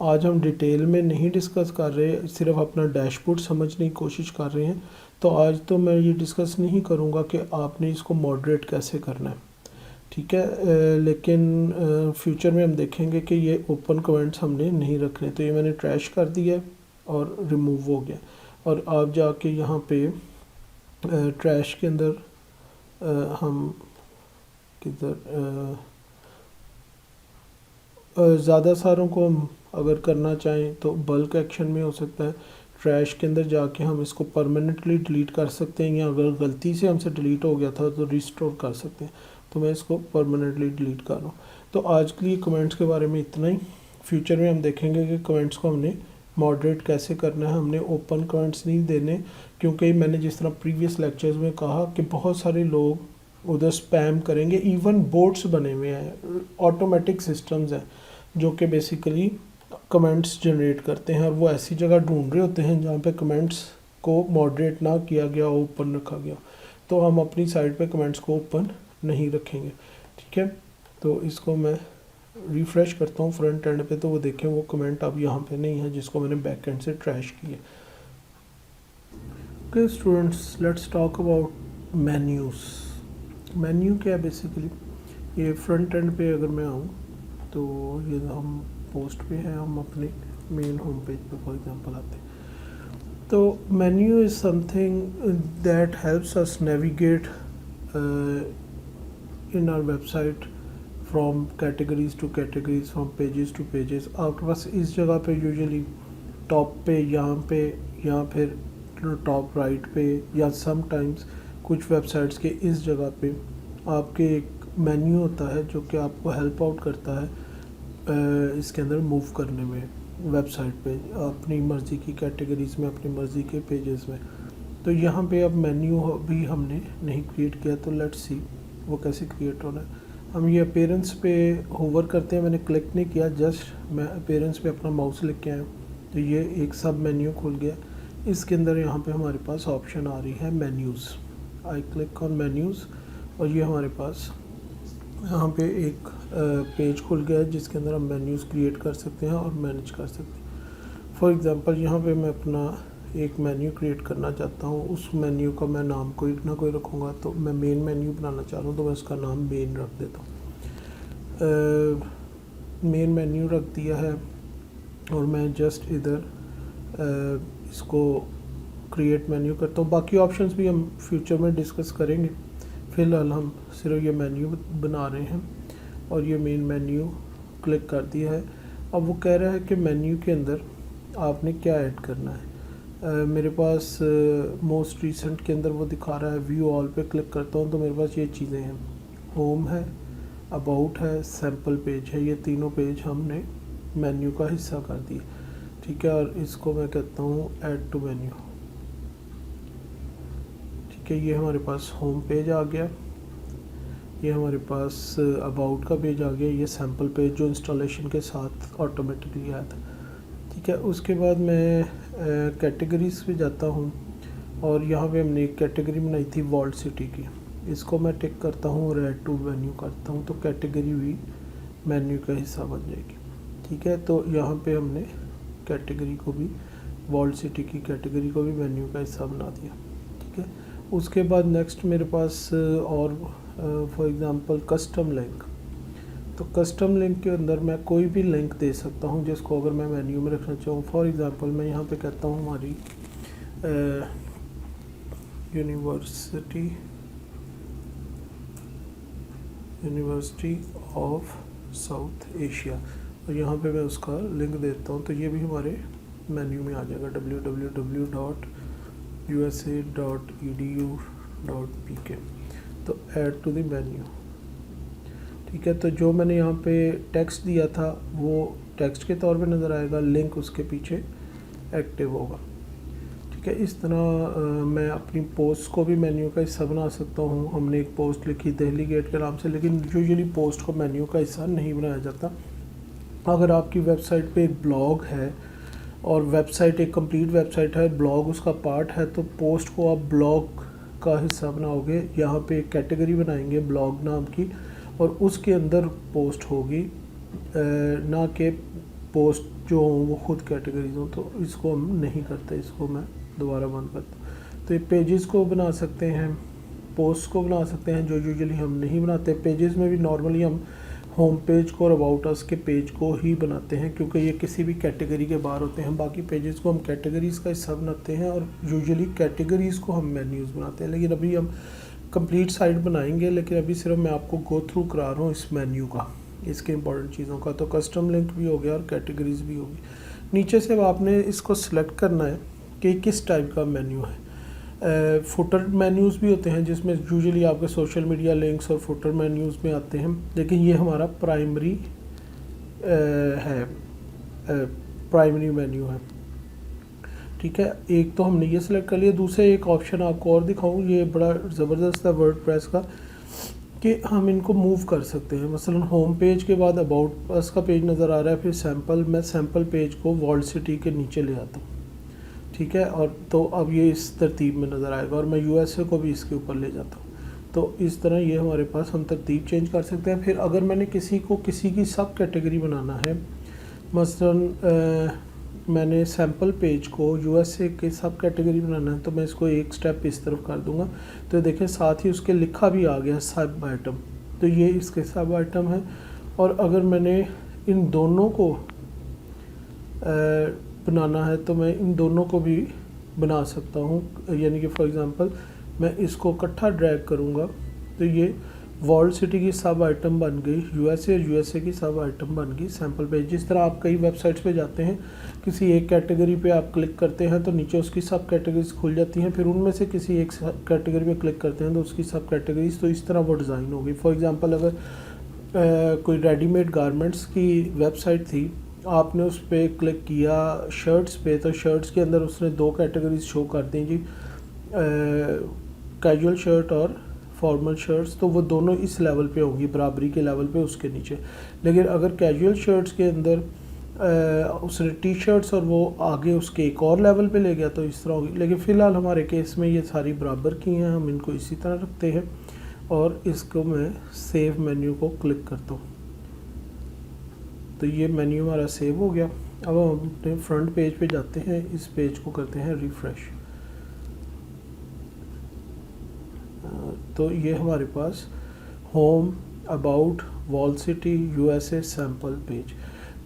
आज हम डिटेल में नहीं डिस्कस कर रहे, सिर्फ अपना डैशबोर्ड समझने की कोशिश कर रहे हैं। तो आज तो मैं ये डिस्कस नहीं करूँगा कि आपने इसको मॉडरेट कैसे करना है, ठीक है। लेकिन फ्यूचर में हम देखेंगे कि ये ओपन कमेंट्स हमने नहीं रखने। तो ये मैंने ट्रैश कर दिया है और रिमूव हो गया। और आप जाके यहाँ पे ट्रैश के अंदर हम किधर ज़्यादा सारों को हम अगर करना चाहें तो बल्क एक्शन में हो सकता है। ट्रैश के अंदर जाके हम इसको परमानेंटली डिलीट कर सकते हैं, या अगर गलती से हमसे डिलीट हो गया था तो रिस्टोर कर सकते हैं। तो मैं इसको परमानेंटली डिलीट कर रहा हूँ। तो आज के लिए कमेंट्स के बारे में इतना ही। फ्यूचर में हम देखेंगे कि कमेंट्स को हमने मॉडरेट कैसे करना है। हमने ओपन कमेंट्स नहीं देने, क्योंकि मैंने जिस तरह प्रीवियस लेक्चर्स में कहा कि बहुत सारे लोग उधर स्पैम करेंगे। इवन बोट्स बने हुए हैं, ऑटोमेटिक सिस्टम्स हैं जो कि बेसिकली कमेंट्स जनरेट करते हैं, और वो ऐसी जगह ढूंढ रहे होते हैं जहाँ पे कमेंट्स को मॉडरेट ना किया गया, ओपन रखा गया। तो हम अपनी साइड पे कमेंट्स को ओपन नहीं रखेंगे, ठीक है। तो इसको मैं रिफ़्रेश करता हूँ फ्रंट एंड पे, तो वो देखें वो कमेंट अब यहाँ पे नहीं है जिसको मैंने बैक एंड से ट्रैश किया। Okay students, let's talk about menus. Menu क्या है बेसिकली, ये फ्रंट एंड पे अगर मैं आऊँ तो ये हम पोस्ट पे हैं, हम अपने मेन होम पेज पे फॉर एग्जांपल आते हैं। तो menu is something that helps us navigate in our website from categories to categories, from pages to pages. आपके पास इस जगह पे यूजुअली टॉप पे, यहाँ पे, या फिर टॉप राइट पे, या समटाइम्स कुछ वेबसाइट्स के इस जगह पे आपके एक मेन्यू होता है जो कि आपको हेल्प आउट करता है इसके अंदर मूव करने में वेबसाइट पे, अपनी मर्ज़ी की कैटेगरीज में, अपनी मर्ज़ी के पेजेस में। तो यहाँ पे अब मेन्यू भी हमने नहीं क्रिएट किया, तो लेट्स सी वो कैसे क्रिएट होना है। हम ये अपीयरेंस पे होवर करते हैं, मैंने क्लिक नहीं किया, जस्ट मैं अपीयरेंस पे अपना माउस लेके आया तो ये एक सब मेन्यू खुल गया। इसके अंदर यहाँ पे हमारे पास ऑप्शन आ रही है menus. I click on menus और ये हमारे पास यहाँ पे एक पेज खुल गया है जिसके अंदर हम मेन्यूज़ क्रिएट कर सकते हैं और मैनेज कर सकते हैं। फॉर एग्ज़ाम्पल यहाँ पे मैं अपना एक मेन्यू क्रिएट करना चाहता हूँ, उस मेन्यू का मैं नाम कोई ना कोई रखूँगा। तो मैं मेन मेन्यू बनाना चाह रहा हूँ तो मैं उसका नाम मेन रख देता हूँ। मेन मेन्यू रख दिया है और मैं जस्ट इधर इसको क्रिएट मेन्यू करता हूँ। बाकी ऑप्शंस भी हम फ्यूचर में डिस्कस करेंगे, फ़िलहाल हम सिर्फ ये मेन्यू बना रहे हैं। और ये मेन मेन्यू क्लिक कर दिया है। अब वो कह रहा है कि मेन्यू के अंदर आपने क्या ऐड करना है। मेरे पास मोस्ट रिसेंट के अंदर वो दिखा रहा है, व्यू ऑल पे क्लिक करता हूँ तो मेरे पास ये चीज़ें हैं, होम है, अबाउट है, सैम्पल पेज है। ये तीनों पेज हमने मेन्यू का हिस्सा कर दिए, ठीक है। और इसको मैं कहता हूँ ऐड टू मेन्यू, ठीक है। ये हमारे पास होम पेज आ गया, ये हमारे पास अबाउट का पेज आ गया, ये सैम्पल पेज जो इंस्टॉलेशन के साथ ऑटोमेटिकली आया था, ठीक है। उसके बाद मैं कैटेगरीज पे जाता हूँ और यहाँ पे हमने एक कैटेगरी बनाई थी वॉल्ट सिटी की, इसको मैं टिक करता हूँ और ऐड टू मेन्यू करता हूँ तो कैटेगरी भी मेन्यू का हिस्सा बन जाएगी, ठीक है। तो यहाँ पे हमने कैटेगरी को भी, वॉल्ट सिटी की कैटेगरी को भी मेन्यू का हिस्सा बना दिया, ठीक है। उसके बाद नेक्स्ट मेरे पास और फॉर एग्ज़ाम्पल कस्टम लिंक, तो कस्टम लिंक के अंदर मैं कोई भी लिंक दे सकता हूँ जिसको अगर मैं मेन्यू में रखना चाहूँ। फॉर एग्ज़ाम्पल मैं यहाँ पे कहता हूँ हमारी यूनिवर्सिटी ऑफ साउथ एशिया, और यहाँ पे मैं उसका लिंक देता हूँ तो ये भी हमारे मेन्यू में आ जाएगा, www.usa.edu.pk, तो ऐड टू द मेन्यू, ठीक है। तो जो मैंने यहाँ पे टेक्स्ट दिया था वो टेक्स्ट के तौर पे नज़र आएगा, लिंक उसके पीछे एक्टिव होगा, ठीक है। इस तरह मैं अपनी पोस्ट को भी मेन्यू का हिस्सा बना सकता हूँ। हमने एक पोस्ट लिखी दिल्ली गेट के नाम से, लेकिन यूजुअली पोस्ट को मेन्यू का हिस्सा नहीं बनाया जाता। अगर आपकी वेबसाइट पे एक ब्लॉग है और वेबसाइट एक कंप्लीट वेबसाइट है, ब्लॉग उसका पार्ट है, तो पोस्ट को आप ब्लॉग का हिस्सा बनाओगे। यहाँ पे एक कैटेगरी बनाएंगे ब्लॉग नाम की और उसके अंदर पोस्ट होगी, ना कि पोस्ट जो हों वो खुद कैटेगरीज हों, तो इसको हम नहीं करते, इसको मैं दोबारा बंद करता हूँ। तो ये पेजेस को बना सकते हैं, पोस्ट को बना सकते हैं, जो यूजुअली हम नहीं बनाते। पेजेस में भी नॉर्मली हम होम पेज को और अबाउट अस के पेज को ही बनाते हैं क्योंकि ये किसी भी कैटेगरी के बाहर होते हैं। बाकी पेजेस को हम कैटेगरीज़ का हिस्सा बनाते हैं और यूजुअली कैटेगरीज़ को हम मेन्यूज़ बनाते हैं। लेकिन अभी हम कंप्लीट साइट बनाएंगे, लेकिन अभी सिर्फ मैं आपको गो थ्रू करा रहा हूँ इस मेन्यू का, इसके इंपॉर्टेंट चीज़ों का। तो कस्टम लिंक भी हो गया और कैटेगरीज भी होगी। नीचे से आपने इसको सिलेक्ट करना है कि किस टाइप का मेन्यू है। फुटर मेन्यूज़ भी होते हैं जिसमें यूजुअली आपके सोशल मीडिया लिंक्स और फुटर मेन्यूज़ में आते हैं, लेकिन ये हमारा प्राइमरी है, प्राइमरी मेन्यू है, ठीक है। एक तो हमने ये सिलेक्ट कर लिया। दूसरा एक ऑप्शन आपको और दिखाऊं, ये बड़ा ज़बरदस्त है वर्डप्रेस का, कि हम इनको मूव कर सकते हैं। मसलन होम पेज के बाद अबाउट अस का पेज नज़र आ रहा है, फिर सैम्पल, मैं सैम्पल पेज को वॉल्ट सिटी के नीचे ले आता हूँ, ठीक है। और तो अब ये इस तरतीब में नज़र आएगा और मैं यूएसए को भी इसके ऊपर ले जाता हूँ। तो इस तरह ये हमारे पास हम तरतीब चेंज कर सकते हैं। फिर अगर मैंने किसी की सब कैटेगरी बनाना है, मसलन मैंने सैम्पल पेज को यूएसए के सब कैटेगरी बनाना है, तो मैं इसको एक स्टेप इस तरफ कर दूंगा। तो देखें साथ ही उसके लिखा भी आ गया सब आइटम, तो ये इसके सब आइटम है। और अगर मैंने इन दोनों को बनाना है तो मैं इन दोनों को भी बना सकता हूँ, यानी कि फॉर एग्ज़ाम्पल मैं इसको इकट्ठा ड्रैग करूँगा तो ये वॉल्ट सिटी की सब आइटम बन गई, यूएसए की सब आइटम बन गई सैम्पल पेज। जिस तरह आप कई वेबसाइट्स पे जाते हैं, किसी एक कैटेगरी पे आप क्लिक करते हैं तो नीचे उसकी सब कैटेगरीज खुल जाती हैं, फिर उनमें से किसी एक कैटेगरी पे क्लिक करते हैं तो उसकी सब कैटेगरीज, तो इस तरह वो डिज़ाइन होगी। फॉर एग्ज़ाम्पल अगर कोई रेडीमेड गारमेंट्स की वेबसाइट थी, आपने उस पर क्लिक किया शर्ट्स पे, तो शर्ट्स के अंदर उसने दो कैटेगरीज शो कर दी जी, कैजुअल शर्ट और फॉर्मल शर्ट्स, तो वो दोनों इस लेवल पे होंगी, बराबरी के लेवल पे उसके नीचे। लेकिन अगर कैजुअल शर्ट्स के अंदर उसने टी शर्ट्स और वो आगे उसके एक और लेवल पे ले गया तो इस तरह होगी। लेकिन फ़िलहाल हमारे केस में ये सारी बराबर की हैं, हम इनको इसी तरह रखते हैं और इसको मैं सेव मेन्यू को क्लिक करता हूँ तो ये मेन्यू हमारा सेव हो गया। अब हम अपने फ्रंट पेज पे जाते हैं, इस पेज को करते हैं रिफ़्रेश, तो ये हमारे पास home, about, Walt City, USA, sample page,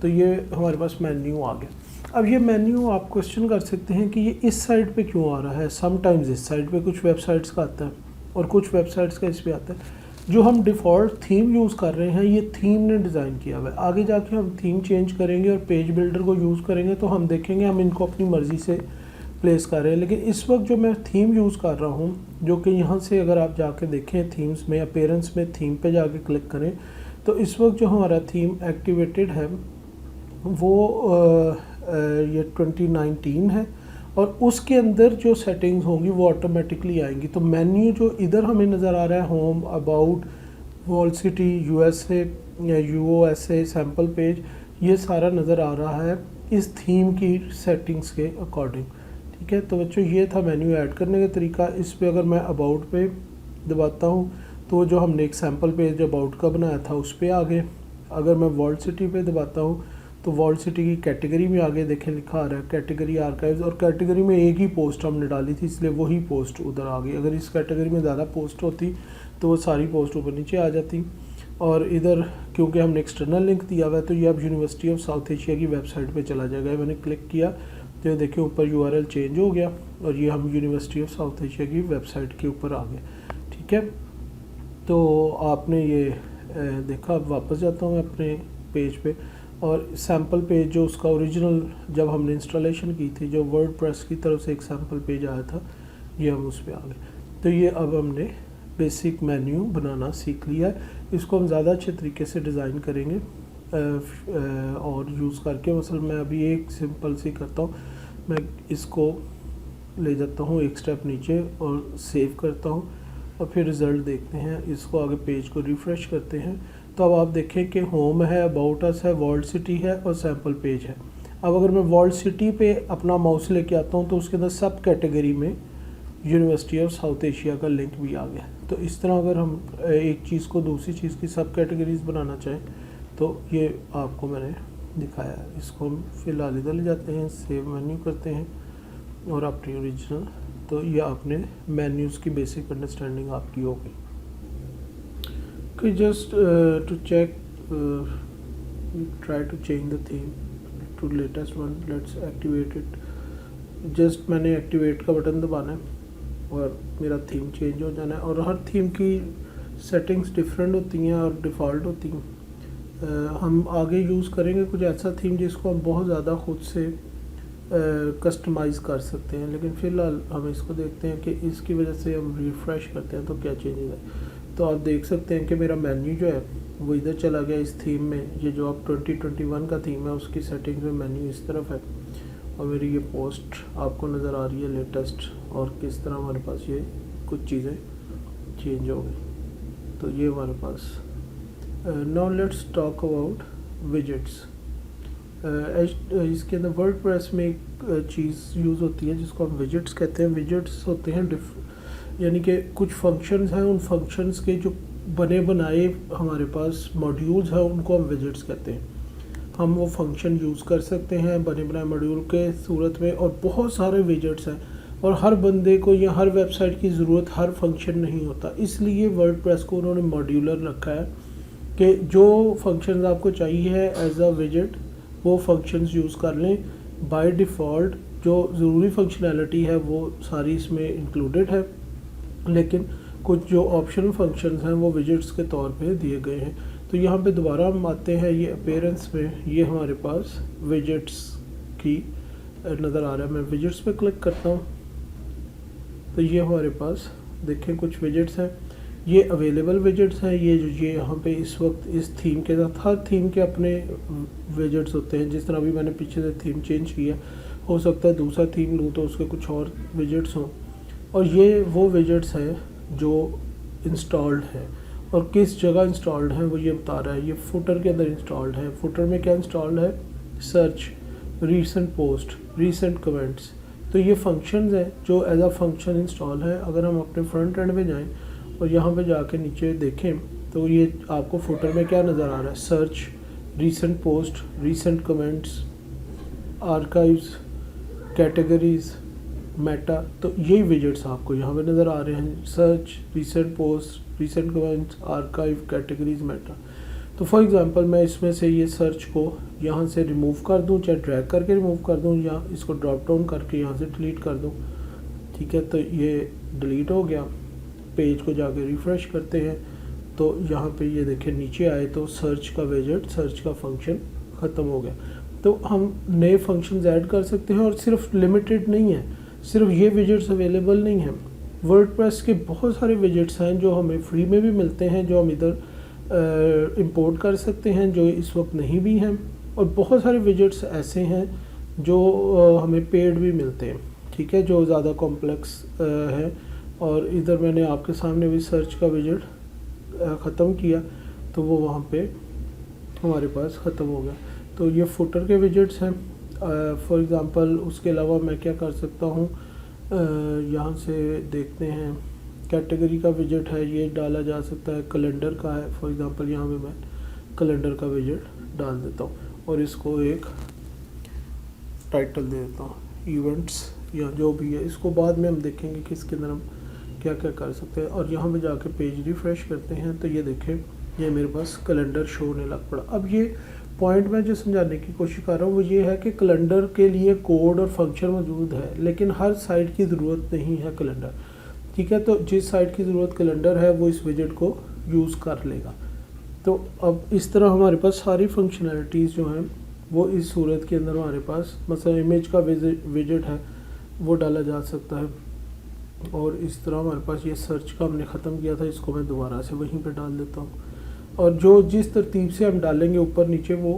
तो ये हमारे पास मेन्यू आ गया। अब ये मेन्यू आप क्वेश्चन कर सकते हैं कि ये इस साइड पे क्यों आ रहा है। समटाइम्स इस साइड पे कुछ वेबसाइट्स का आता है और कुछ वेबसाइट्स का इस पे आता है। जो हम डिफ़ॉल्ट थीम यूज़ कर रहे हैं ये थीम ने डिज़ाइन किया हुआ है। आगे जाके हम थीम चेंज करेंगे और पेज बिल्डर को यूज़ करेंगे तो हम देखेंगे हम इनको अपनी मर्ज़ी से प्लेस कर रहे हैं। लेकिन इस वक्त जो मैं थीम यूज़ कर रहा हूँ, जो कि यहाँ से अगर आप जाके देखें थीम्स में, अपीयरेंस में थीम पे जाके क्लिक करें तो इस वक्त जो हमारा थीम एक्टिवेटेड है वो ये 2019 है और उसके अंदर जो सेटिंग्स होंगी वो ऑटोमेटिकली आएंगी। तो मेन्यू जो इधर हमें नज़र आ रहा है, home, about, wall city, USA या यूओएसए, सैम्पल पेज, ये सारा नज़र आ रहा है इस थीम की सेटिंग्स के अकॉर्डिंग। ठीक है, तो बच्चों ये था मेन्यू ऐड करने का तरीका। इस पे अगर मैं अबाउट पे दबाता हूँ तो जो हमने एक सैम्पल पेज अबाउट का बनाया था उस पर आ गए। अगर मैं वॉल सिटी पे दबाता हूँ तो वॉल सिटी की कैटेगरी में आगे देखें लिखा आ रहा है कैटेगरी आर्काइव्स, और कैटेगरी में एक ही पोस्ट हमने डाली थी इसलिए वही पोस्ट उधर आ गई। अगर इस कैटेगरी में ज़्यादा पोस्ट होती तो वो सारी पोस्ट ऊपर नीचे आ जाती। और इधर क्योंकि हमने एक्सटर्नल लिंक दिया हुआ है तो ये अब यूनिवर्सिटी ऑफ साउथ एशिया की वेबसाइट पे चला जाएगा। मैंने क्लिक किया तो देखिए ऊपर URL चेंज हो गया और ये हम यूनिवर्सिटी ऑफ साउथ एशिया की वेबसाइट के ऊपर आ गए। ठीक है, तो आपने ये देखा। अब वापस जाता हूँ अपने पेज पे और सैम्पल पेज जो उसका ओरिजिनल जब हमने इंस्टॉलेशन की थी, जो वर्डप्रेस की तरफ से एक सैम्पल पेज आया था, ये हम उस पर आ गए। तो ये अब हमने बेसिक मेन्यू बनाना सीख लिया है। इसको हम ज़्यादा अच्छे तरीके से डिज़ाइन करेंगे और यूज़ करके। मसलन मैं अभी एक सिंपल सी करता हूँ, मैं इसको ले जाता हूँ एक स्टेप नीचे और सेव करता हूँ और फिर रिज़ल्ट देखते हैं। इसको आगे पेज को रिफ़्रेश करते हैं तो अब आप देखें कि होम है, अबाउट अस है, वर्ल्ड सिटी है और सैम्पल पेज है। अब अगर मैं वर्ल्ड सिटी पे अपना माउस लेके आता हूँ तो उसके अंदर सब कैटेगरी में यूनिवर्सिटी ऑफ साउथ एशिया का लिंक भी आ गया। तो इस तरह अगर हम एक चीज़ को दूसरी चीज़ की सब कैटेगरीज बनाना चाहें तो ये आपको मैंने दिखाया है। इसको हम फिलहाल इधर ले जाते हैं, सेव मेन्यू करते हैं और अपनी ओरिजिनल। तो ये आपने मेन्यूज़ की बेसिक अंडरस्टैंडिंग आपकी हो गई। Okay, just to check, try to change the theme to latest one. Let's activate it. Just मैंने एक्टिवेट का बटन दबाना है और मेरा थीम चेंज हो जाना है। और हर थीम की सेटिंग्स डिफरेंट होती हैं और डिफ़ॉल्ट होती हैं। हम आगे यूज़ करेंगे कुछ ऐसा थीम जिसको हम बहुत ज़्यादा खुद से कस्टमाइज़ कर सकते हैं, लेकिन फ़िलहाल हम इसको देखते हैं कि इसकी वजह से हम रिफ़्रेश करते हैं तो क्या चेंजेस है। तो आप देख सकते हैं कि मेरा मेन्यू जो है वो इधर चला गया इस थीम में। ये जो आप 2021 का थीम है उसकी सेटिंग में मेन्यू इस तरफ है और मेरी ये पोस्ट आपको नज़र आ रही है लेटेस्ट, और किस तरह हमारे पास ये कुछ चीज़ें चेंज हो गई। तो ये हमारे पास। Now let's talk about widgets. इसके अंदर वर्डप्रेस में एक चीज़ यूज़ होती है जिसको हम विजेट्स कहते हैं। विजेट्स होते हैं यानी कि कुछ फंक्शंस हैं, उन फंक्शंस के जो बने बनाए हमारे पास मॉड्यूल्स हैं उनको हम विजेट्स कहते हैं। हम वो फंक्शन यूज़ कर सकते हैं बने बनाए मॉड्यूल के सूरत में, और बहुत सारे विजेट्स हैं और हर बंदे को या हर वेबसाइट की ज़रूरत हर फंक्शन नहीं होता। इसलिए वर्डप्रेस को उन्होंने मॉड्यूलर रखा है कि जो फंक्शंस आपको चाहिए एज अ विजेट वो फंक्शंस यूज़ कर लें। बाय डिफ़ॉल्ट जो ज़रूरी फंक्शनैलिटी है वो सारी इसमें इंक्लूडेड है, लेकिन कुछ जो ऑप्शनल फंक्शंस हैं वो विजेट्स के तौर पे दिए गए हैं। तो यहाँ पे दोबारा हम आते हैं ये अपीयरेंस में, ये हमारे पास विजेट्स की नज़र आ रहा है। मैं विजेट्स पे क्लिक करता हूँ तो ये हमारे पास देखें कुछ विजेट्स हैं, ये अवेलेबल विजेट्स हैं। ये जो ये यहाँ पे इस वक्त इस थीम के साथ हर थीम के अपने विजेट्स होते हैं। जिस तरह अभी मैंने पीछे से थीम चेंज किया, हो सकता है दूसरा थीम लूँ तो उसके कुछ और विजेट्स हों। और ये वो विजेट्स हैं जो इंस्टॉल्ड हैं और किस जगह इंस्टॉल्ड हैं वो ये बता रहा है। ये फुटर के अंदर इंस्टॉल्ड है। फुटर में क्या इंस्टॉल्ड है? Search, recent post, recent comments. तो ये फंक्शंस हैं जो एज अ फंक्शन इंस्टॉल है। अगर हम अपने फ्रंट एंड पे जाएं और यहाँ पे जाके नीचे देखें तो ये आपको फुटर में क्या नज़र आ रहा है? Search, recent post, recent comments, archives, categories, Meta. तो यही विजेट्स आपको यहाँ पे नज़र आ रहे हैं। Search, recent post, recent comments, archive, categories, Meta. तो फॉर एग्जांपल मैं इसमें से ये सर्च को यहाँ से रिमूव कर दूँ, चाहे ड्रैग करके रिमूव कर दूँ या इसको ड्रॉप डाउन करके यहाँ से डिलीट कर दूँ। ठीक है, तो ये डिलीट हो गया। पेज को जाके रिफ़्रेश करते हैं तो यहाँ पे ये देखें नीचे आए तो सर्च का विजेट, सर्च का फंक्शन ख़त्म हो गया। तो हम नए फंक्शंस ऐड कर सकते हैं और सिर्फ लिमिटेड नहीं है, सिर्फ ये विजेट्स अवेलेबल नहीं हैं। वर्डप्रेस के बहुत सारे विजेट्स हैं जो हमें फ्री में भी मिलते हैं, जो हम इधर इंपोर्ट कर सकते हैं, जो इस वक्त नहीं भी हैं। और बहुत सारे विजेट्स ऐसे हैं जो हमें पेड भी मिलते हैं। ठीक है, जो ज़्यादा कॉम्प्लेक्स है। और इधर मैंने आपके सामने भी सर्च का विजेट ख़त्म किया तो वो वहाँ पे हमारे पास ख़त्म हो गया। तो ये फुटर के विजेट्स हैं। फॉर एग्ज़ाम्पल उसके अलावा मैं क्या कर सकता हूँ, यहाँ से देखते हैं कैटेगरी का विजेट है, ये डाला जा सकता है। कैलेंडर का है, फॉर एग्ज़ाम्पल यहाँ पे मैं कैलेंडर का विजेट डाल देता हूँ और इसको एक टाइटल दे देता हूँ, इवेंट्स या जो भी है। इसको बाद में हम देखेंगे कि इसके अंदर हम क्या क्या कर सकते हैं। और यहाँ पे जाके पेज रिफ़्रेश करते हैं तो ये देखें ये मेरे पास कैलेंडर शो होने लग पड़ा। अब ये पॉइंट मैं जो समझाने की कोशिश कर रहा हूँ वो ये है कि कैलेंडर के लिए कोड और फंक्शन मौजूद है, लेकिन हर साइट की ज़रूरत नहीं है कैलेंडर। ठीक है, तो जिस साइट की ज़रूरत कैलेंडर है वो इस विजेट को यूज़ कर लेगा। तो अब इस तरह हमारे पास सारी फंक्शनैलिटीज़ जो हैं वो इस सूरत के अंदर हमारे पास, मतलब इमेज का विजेट है वो डाला जा सकता है। और इस तरह हमारे पास ये सर्च का हमने ख़त्म किया था, इसको मैं दोबारा से वहीं पे डाल देता हूँ। और जो जिस तरतीब से हम डालेंगे ऊपर नीचे वो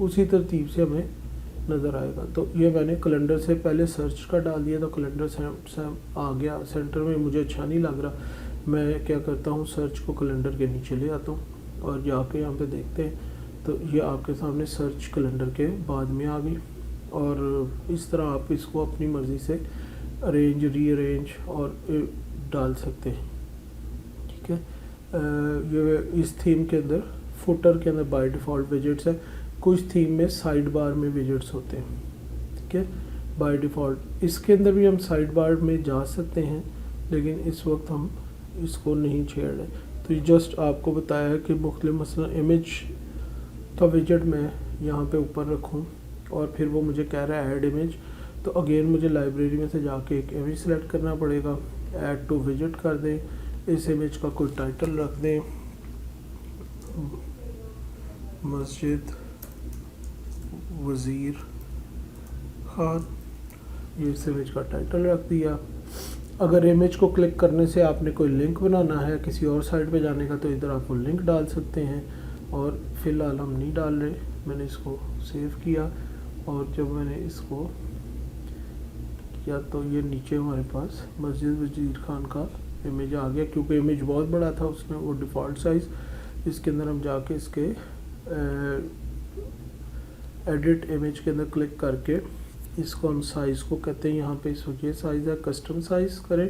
उसी तरतीब से हमें नज़र आएगा। तो ये मैंने कैलेंडर से पहले सर्च का डाल दिया, तो कैलेंडर से आ गया सेंटर में, मुझे अच्छा नहीं लग रहा। मैं क्या करता हूँ, सर्च को कैलेंडर के नीचे ले आता हूँ और जाके यहाँ पे देखते हैं तो ये आपके सामने सर्च कैलेंडर के बाद में आ गई। और इस तरह आप इसको अपनी मर्ज़ी से अरेंज, रीअरेंज और डाल सकते हैं। ठीक है, ये इस थीम के अंदर फुटर के अंदर बाय डिफ़ॉल्ट विजेट्स है। कुछ थीम में साइड बार में विजेट्स होते हैं। ठीक है, बाय डिफ़ॉल्ट इसके अंदर भी हम साइड बार में जा सकते हैं, लेकिन इस वक्त हम इसको नहीं छेड़ रहे। तो ये जस्ट आपको बताया है कि मुख्तलिफ मसलन इमेज का विजेट मैं यहाँ पे ऊपर रखूँ और फिर वो मुझे कह रहा है ऐड इमेज। तो अगेन मुझे लाइब्रेरी में से जाके एक इमेज सेलेक्ट करना पड़ेगा, ऐड टू विजेट कर दें, इस इमेज का कोई टाइटल रख दें, मस्जिद वज़ीर खान, ये इस इमेज का टाइटल रख दिया। अगर इमेज को क्लिक करने से आपने कोई लिंक बनाना है किसी और साइट पे जाने का तो इधर आप वो लिंक डाल सकते हैं। और फ़िलहाल हम नहीं डाल रहे, मैंने इसको सेव किया और जब मैंने इसको किया तो ये नीचे हमारे पास मस्जिद वज़ीर खान का इमेज आ गया। क्योंकि इमेज बहुत बड़ा था उसमें वो डिफ़ॉल्ट साइज़, इसके अंदर हम जाके इसके एडिट इमेज के अंदर क्लिक करके इसको हम साइज़ को कहते हैं, यहाँ पे इस वक्त ये साइज़ है, कस्टम साइज़ करें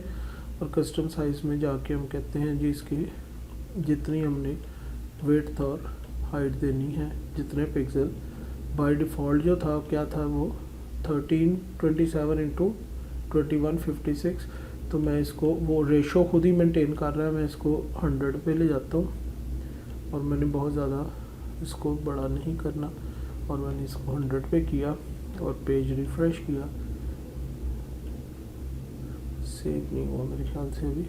और कस्टम साइज़ में जाके हम कहते हैं जी इसकी जितनी हमने विड्थ और हाइट देनी है, जितने पिक्सल बाय डिफ़ॉल्ट जो था क्या था वो 1327 इंटू 2156। तो मैं इसको वो रेशो खुद ही मेंटेन कर रहा है, मैं इसको 100 पे ले जाता हूँ और मैंने बहुत ज़्यादा इसको बड़ा नहीं करना और मैंने इसको 100 पे किया और पेज रिफ़्रेश किया। सेव नहीं हुआ मेरे ख्याल से अभी।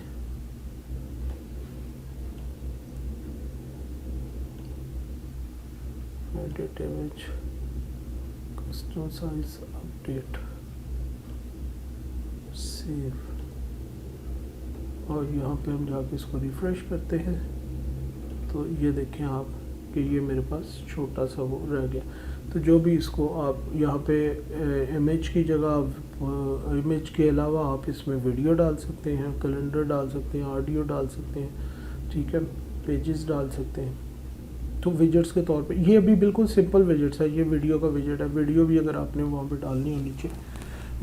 Edit image, custom size, update, save और यहाँ पे हम जाके इसको रिफ़्रेश करते हैं तो ये देखें आप कि ये मेरे पास छोटा सा वो रह गया। तो जो भी इसको आप यहाँ पे इमेज की जगह इमेज के अलावा आप इसमें वीडियो डाल सकते हैं, कैलेंडर डाल सकते हैं, ऑडियो डाल सकते हैं, ठीक है, पेजेस डाल सकते हैं। तो विजेट्स के तौर पे ये अभी बिल्कुल सिंपल विजेट्स है, ये वीडियो का विजेट है। वीडियो भी अगर आपने वहाँ पे डालनी हो नीचे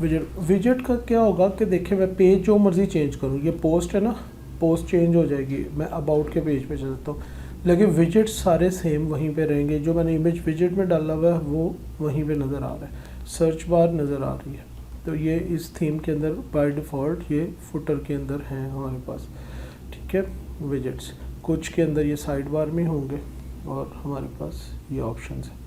विजेट का क्या होगा कि देखें मैं पेज जो मर्ज़ी चेंज करूँ, ये पोस्ट है ना, पोस्ट चेंज हो जाएगी, मैं अबाउट के पेज पे चल जाता हूँ, लेकिन विजेट्स सारे सेम वहीं पे रहेंगे। जो मैंने इमेज विजेट में डाला हुआ है वो वहीं पे नज़र आ रहा है, सर्च बार नज़र आ रही है। तो ये इस थीम के अंदर बाय डिफ़ॉल्ट ये फुटर के अंदर हैं हमारे पास, ठीक है, विजेट्स। कुछ के अंदर ये साइड बार में होंगे और हमारे पास ये ऑप्शंस हैं।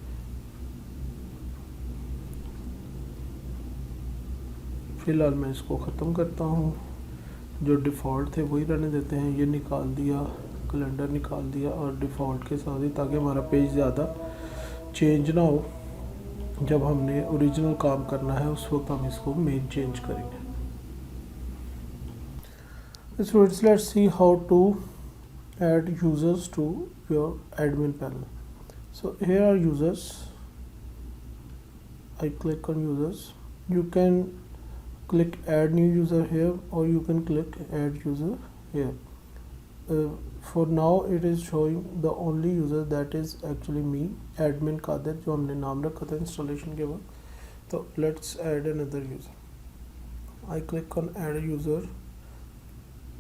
फ़िलहाल मैं इसको ख़त्म करता हूँ, जो डिफ़ॉल्ट थे वही रहने देते हैं। ये निकाल दिया, कैलेंडर निकाल दिया और डिफ़ॉल्ट के साथ ही, ताकि हमारा पेज ज़्यादा चेंज ना हो। जब हमने ओरिजिनल काम करना है उस वक्त हम इसको मेन चेंज करेंगे। Students, let's see how to add users to your admin panel. So here are users. I click on users. You can click add new user here, or you can click add user here. For now it is showing the only user, that is actually me, admin Qadir, जो हमने नाम रखा था installation के वक्त। तो let's add another user. I click on add a user.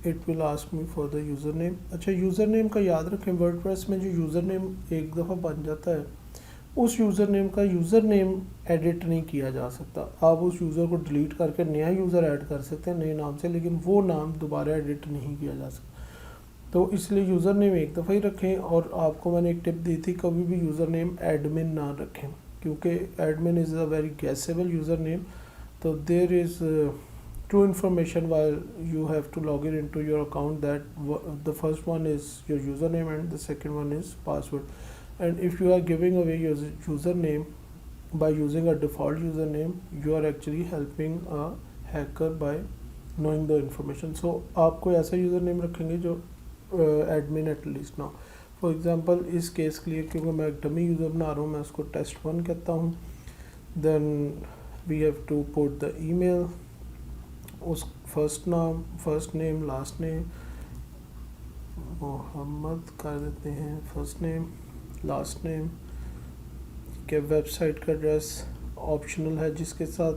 It will ask me for the username. अच्छा, user name का याद रखें, वर्डप्रेस में जो यूज़र नेम एक दफ़ा बन जाता है, उस यूज़र नेम का यूज़र नेम एडिट नहीं किया जा सकता। आप उस यूज़र को डिलीट करके नया यूज़र ऐड कर सकते हैं नए नाम से, लेकिन वो नाम दोबारा एडिट नहीं किया जा सकता। तो इसलिए यूज़र नेम एक दफ़ा ही रखें। और आपको मैंने एक टिप दी थी, कभी भी यूज़र नेम एडमिन ना रखें, क्योंकि admin is a very guessable user name. तो there is two information while you have to log in into your account, that the first one is your username and the second one is password. And if you are giving away your username by using a default username, you are actually helping a hacker by knowing the information. So आप कोई ऐसा username रखेंगे जो admin at least now. For example, इस case के लिए, क्योंकि मैं एक डमी यूज़र बना रहा हूँ, मैं उसको test1 कहता हूँ। Then we have to put the email, उस first name last name Mohammed कर देते हैं, फर्स्ट नेम लास्ट नेम के। वेबसाइट का एड्रेस ऑप्शनल है, जिसके साथ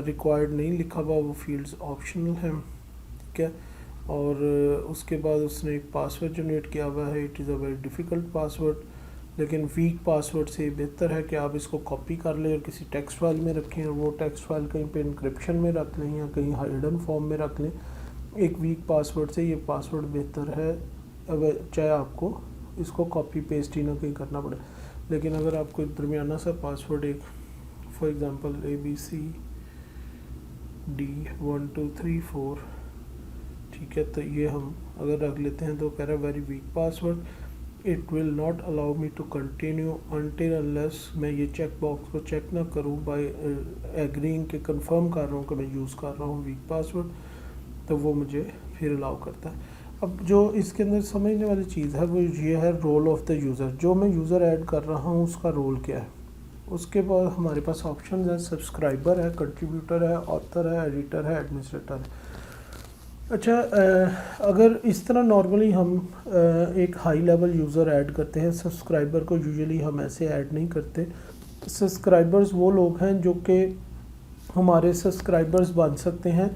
रिक्वायर्ड नहीं लिखा हुआ वो फील्ड्स ऑप्शनल हैं, ठीक है। और उसके बाद उसने एक पासवर्ड जनरेट किया हुआ है। It is a very difficult password, लेकिन वीक पासवर्ड से बेहतर है कि आप इसको कॉपी कर लें और किसी टेक्स्ट फाइल में रखें, और वो टेक्स्ट फाइल कहीं पे इंक्रिप्शन में रख लें या कहीं हिडन फॉर्म में रख लें। एक वीक पासवर्ड से ये पासवर्ड बेहतर है, अगर चाहे आपको इसको कॉपी पेस्ट ही ना कहीं करना पड़े। लेकिन अगर आपको दरमियाना सा पासवर्ड, एक फॉर एग्ज़ाम्पल ABCD1234, ठीक है, तो ये हम अगर रख लेते हैं तो कह रहा है very weak password, it will not allow me to continue until unless मैं ये चेक बॉक्स को चेक ना करूँ बाय एग्रीइंग के कंफर्म कर रहा हूँ कि मैं यूज़ कर रहा हूँ वीक पासवर्ड, तो वो मुझे फिर अलाउ करता है। अब जो इसके अंदर समझने वाली चीज़ है वो ये है रोल ऑफ द यूज़र। जो मैं यूज़र ऐड कर रहा हूँ उसका रोल क्या है। उसके बाद हमारे पास ऑप्शन है, सब्सक्राइबर है, कंट्रीब्यूटर है, ऑथर है, एडिटर है, एडमिनिस्ट्रेटर है। अच्छा, अगर इस तरह नॉर्मली हम एक हाई लेवल यूज़र ऐड करते हैं, सब्सक्राइबर को यूजुअली हम ऐसे ऐड नहीं करते। सब्सक्राइबर्स वो लोग हैं जो कि हमारे सब्सक्राइबर्स बन सकते हैं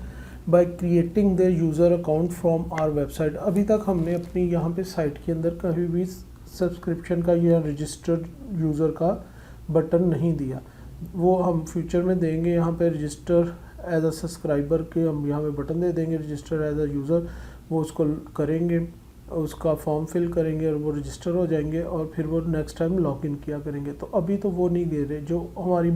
by creating their user account from our website. अभी तक हमने अपनी यहाँ पे साइट के अंदर कभी भी सब्सक्रिप्शन का या रजिस्टर्ड यूज़र का बटन नहीं दिया, वो हम फ्यूचर में देंगे। यहाँ पे रजिस्टर एज अ सब्सक्राइबर के हम यहाँ पे बटन दे देंगे, रजिस्टर एज अ यूज़र, वो उसको करेंगे, उसका फॉर्म फिल करेंगे और वो रजिस्टर हो जाएंगे और फिर वो नेक्स्ट टाइम लॉगिन किया करेंगे। तो अभी तो वो नहीं दे रहे। जो हमारी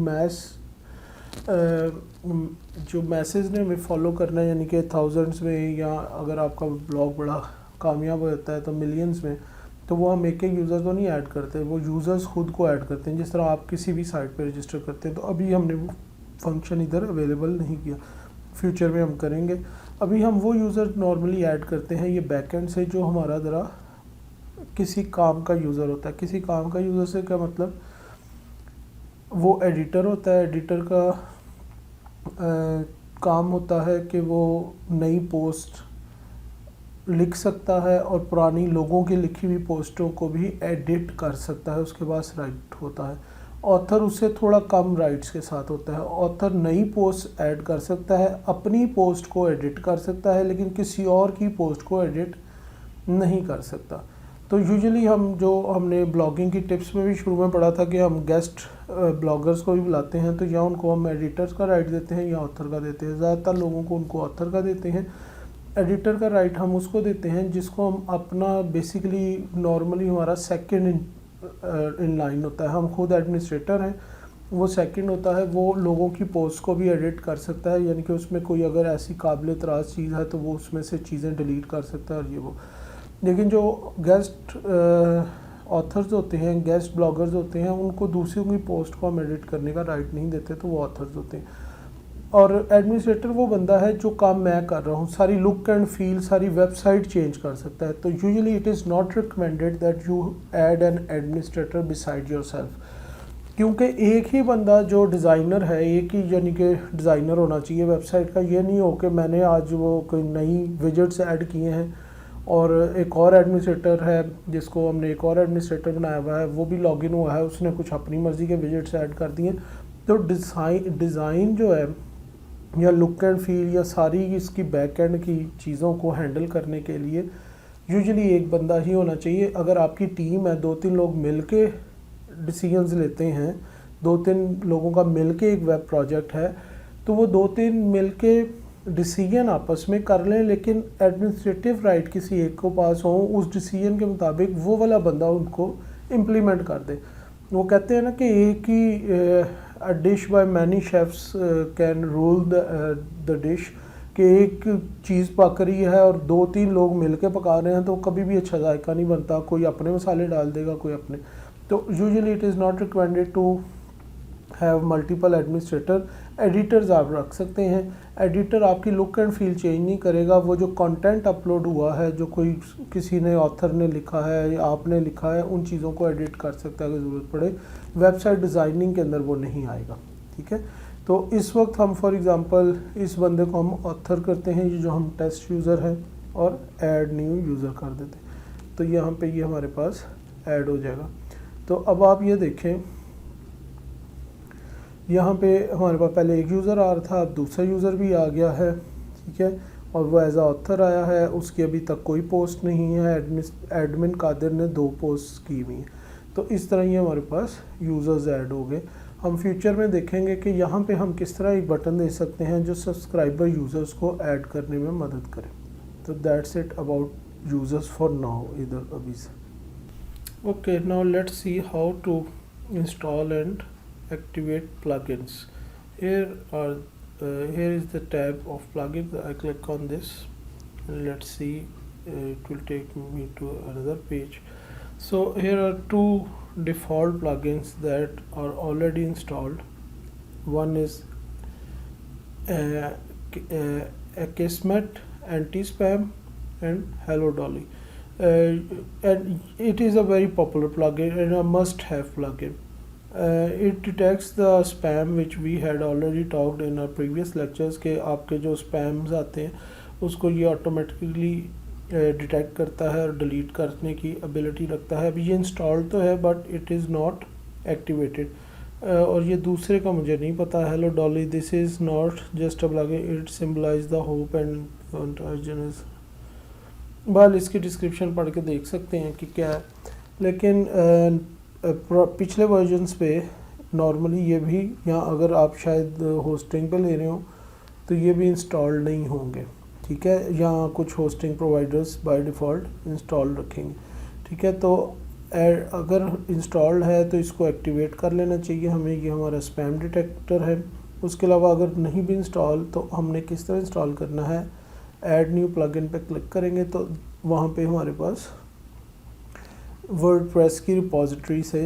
जो मैसेज ने हमें फॉलो करना है, यानी कि थाउजेंड्स में, या अगर आपका ब्लॉग बड़ा कामयाब होता है तो मिलियंस में, तो वो हम एक यूज़र तो नहीं ऐड करते, वो यूज़र्स खुद को ऐड करते हैं। जिस तरह आप किसी भी साइट पे रजिस्टर करते हैं, तो अभी हमने वो फंक्शन इधर अवेलेबल नहीं किया, फ्यूचर में हम करेंगे। अभी हम वो यूज़र नॉर्मली ऐड करते हैं ये बैकएंड से, जो हमारा ज़रा किसी काम का यूज़र होता है। किसी काम का यूज़र से क्या मतलब, वो एडिटर होता है। एडिटर का काम होता है कि वो नई पोस्ट लिख सकता है और पुरानी लोगों की लिखी हुई पोस्टों को भी एडिट कर सकता है, उसके पास राइट होता है। ऑथर उससे थोड़ा कम राइट्स के साथ होता है। ऑथर नई पोस्ट ऐड कर सकता है, अपनी पोस्ट को एडिट कर सकता है, लेकिन किसी और की पोस्ट को एडिट नहीं कर सकता। तो यूजुअली हम, जो हमने ब्लॉगिंग की टिप्स में भी शुरू में पढ़ा था कि हम गेस्ट ब्लॉगर्स को भी बुलाते हैं, तो या उनको हम एडिटर्स का राइट देते हैं या ऑथर का देते हैं। ज़्यादातर लोगों को उनको ऑथर का देते हैं, एडिटर का राइट हम उसको देते हैं जिसको हम अपना बेसिकली नॉर्मली हमारा सेकंड इन लाइन होता है, हम खुद एडमिनिस्ट्रेटर हैं, वो सेकंड होता है, वो लोगों की पोस्ट को भी एडिट कर सकता है, यानी कि उसमें कोई अगर ऐसी काबिल एतराज़ चीज़ है तो वो उसमें से चीज़ें डिलीट कर सकता है और ये वो। लेकिन जो गेस्ट ऑथर्स होते हैं, गेस्ट ब्लॉगर्स होते हैं, उनको दूसरों की पोस्ट को हम एडिट करने का राइट नहीं देते, तो वो ऑथर्स होते हैं। और एडमिनिस्ट्रेटर वो बंदा है जो काम मैं कर रहा हूँ, सारी लुक एंड फील, सारी वेबसाइट चेंज कर सकता है। तो usually it is not recommended that you add an administrator beside yourself, क्योंकि एक ही बंदा जो डिज़ाइनर है, एक ही यानी कि डिज़ाइनर होना चाहिए वेबसाइट का। ये नहीं हो कि मैंने आज वो कोई नई विजेट्स ऐड किए हैं और एक और एडमिनिस्ट्रेटर है जिसको हमने एक और एडमिनिस्ट्रेटर बनाया हुआ है, वो भी लॉगिन हुआ है, उसने कुछ अपनी मर्ज़ी के विजेट्स ऐड कर दिए। तो डिज़ाइन जो है या लुक एंड फील या सारी इसकी बैक एंड की चीज़ों को हैंडल करने के लिए यूजुअली एक बंदा ही होना चाहिए। अगर आपकी टीम है, 2-3 लोग मिलके डिसीजंस लेते हैं, 2-3 लोगों का मिलके एक वेब प्रोजेक्ट है, तो वो 2-3 मिलके डिसीजन आपस में कर लें, लेकिन एडमिनिस्ट्रेटिव राइट किसी एक को पास हो, उस डिसीजन के मुताबिक वो वाला बंदा उनको इम्प्लीमेंट कर दे। वो कहते हैं ना कि एक ही a dish by many chefs can rule the dish, कि एक चीज़ पक रही है और 2-3 लोग मिलके पका रहे हैं तो कभी भी अच्छा जायका नहीं बनता, कोई अपने मसाले डाल देगा, कोई अपने। तो usually it is not recommended to have multiple administrator. Editors आप रख सकते हैं, एडिटर आपकी लुक एंड फील चेंज नहीं करेगा, वो जो कंटेंट अपलोड हुआ है, जो कोई किसी ने ऑथर ने लिखा है या आपने लिखा है, उन चीज़ों को एडिट कर सकता है अगर ज़रूरत पड़े। वेबसाइट डिज़ाइनिंग के अंदर वो नहीं आएगा, ठीक है। तो इस वक्त हम फॉर एग्ज़ाम्पल इस बंदे को हम ऑथर करते हैं, ये जो हम टेस्ट यूज़र है, और ऐड न्यू यूज़र कर देते हैं, तो यहाँ पे ये हमारे पास ऐड हो जाएगा। तो अब आप ये देखें, यहाँ पे हमारे पास पहले एक यूज़र आ रहा था, अब दूसरा यूज़र भी आ गया है, ठीक है, और वो एज आ ऑथर आया है, उसकी अभी तक कोई पोस्ट नहीं है, एडमिन कादिर ने 2 पोस्ट की हुई हैं। तो इस तरह ये हमारे पास यूज़र्स ऐड हो गए। हम फ्यूचर में देखेंगे कि यहाँ पे हम किस तरह एक बटन दे सकते हैं जो सब्सक्राइबर यूज़र्स को ऐड करने में मदद करे। तो that's it about users for now इधर अभी से। Okay, now let's see how to install and activate plugins. Here is the tab of plugins. I click on this and let's see, it will take me to another page. So here are 2 default plugins that are already installed. One is Akismet anti-spam and Hello Dolly, and it is a very popular plugin and a must-have plugin. It detects the spam which we had already talked in our previous lectures, के आपके जो spams आते हैं उसको ये automatically detect करता है और डिलीट करने की एबिलिटी रखता है। अभी ये इंस्टॉल तो है but it is not activated. और ये दूसरे का मुझे नहीं पता, hello Dolly, this is not just a plugin, it symbolize the hope and urgency. बल इसकी डिस्क्रिप्शन पढ़ के देख सकते हैं कि क्या है, लेकिन पिछले वर्जन्स पे नॉर्मली ये भी, यहाँ अगर आप शायद होस्टिंग पे ले रहे हो तो ये भी इंस्टॉल नहीं होंगे, ठीक है। यहाँ कुछ hosting providers by default install रखेंगे, ठीक है। तो अगर इंस्टॉल्ड है तो इसको एक्टिवेट कर लेना चाहिए हमें, ये हमारा स्पैम डिटेक्टर है। उसके अलावा अगर नहीं भी इंस्टॉल तो हमने किस तरह इंस्टॉल करना है, ऐड न्यू प्लगइन पे क्लिक करेंगे तो वहाँ पे हमारे पास वर्डप्रेस की रिपॉजिटरी से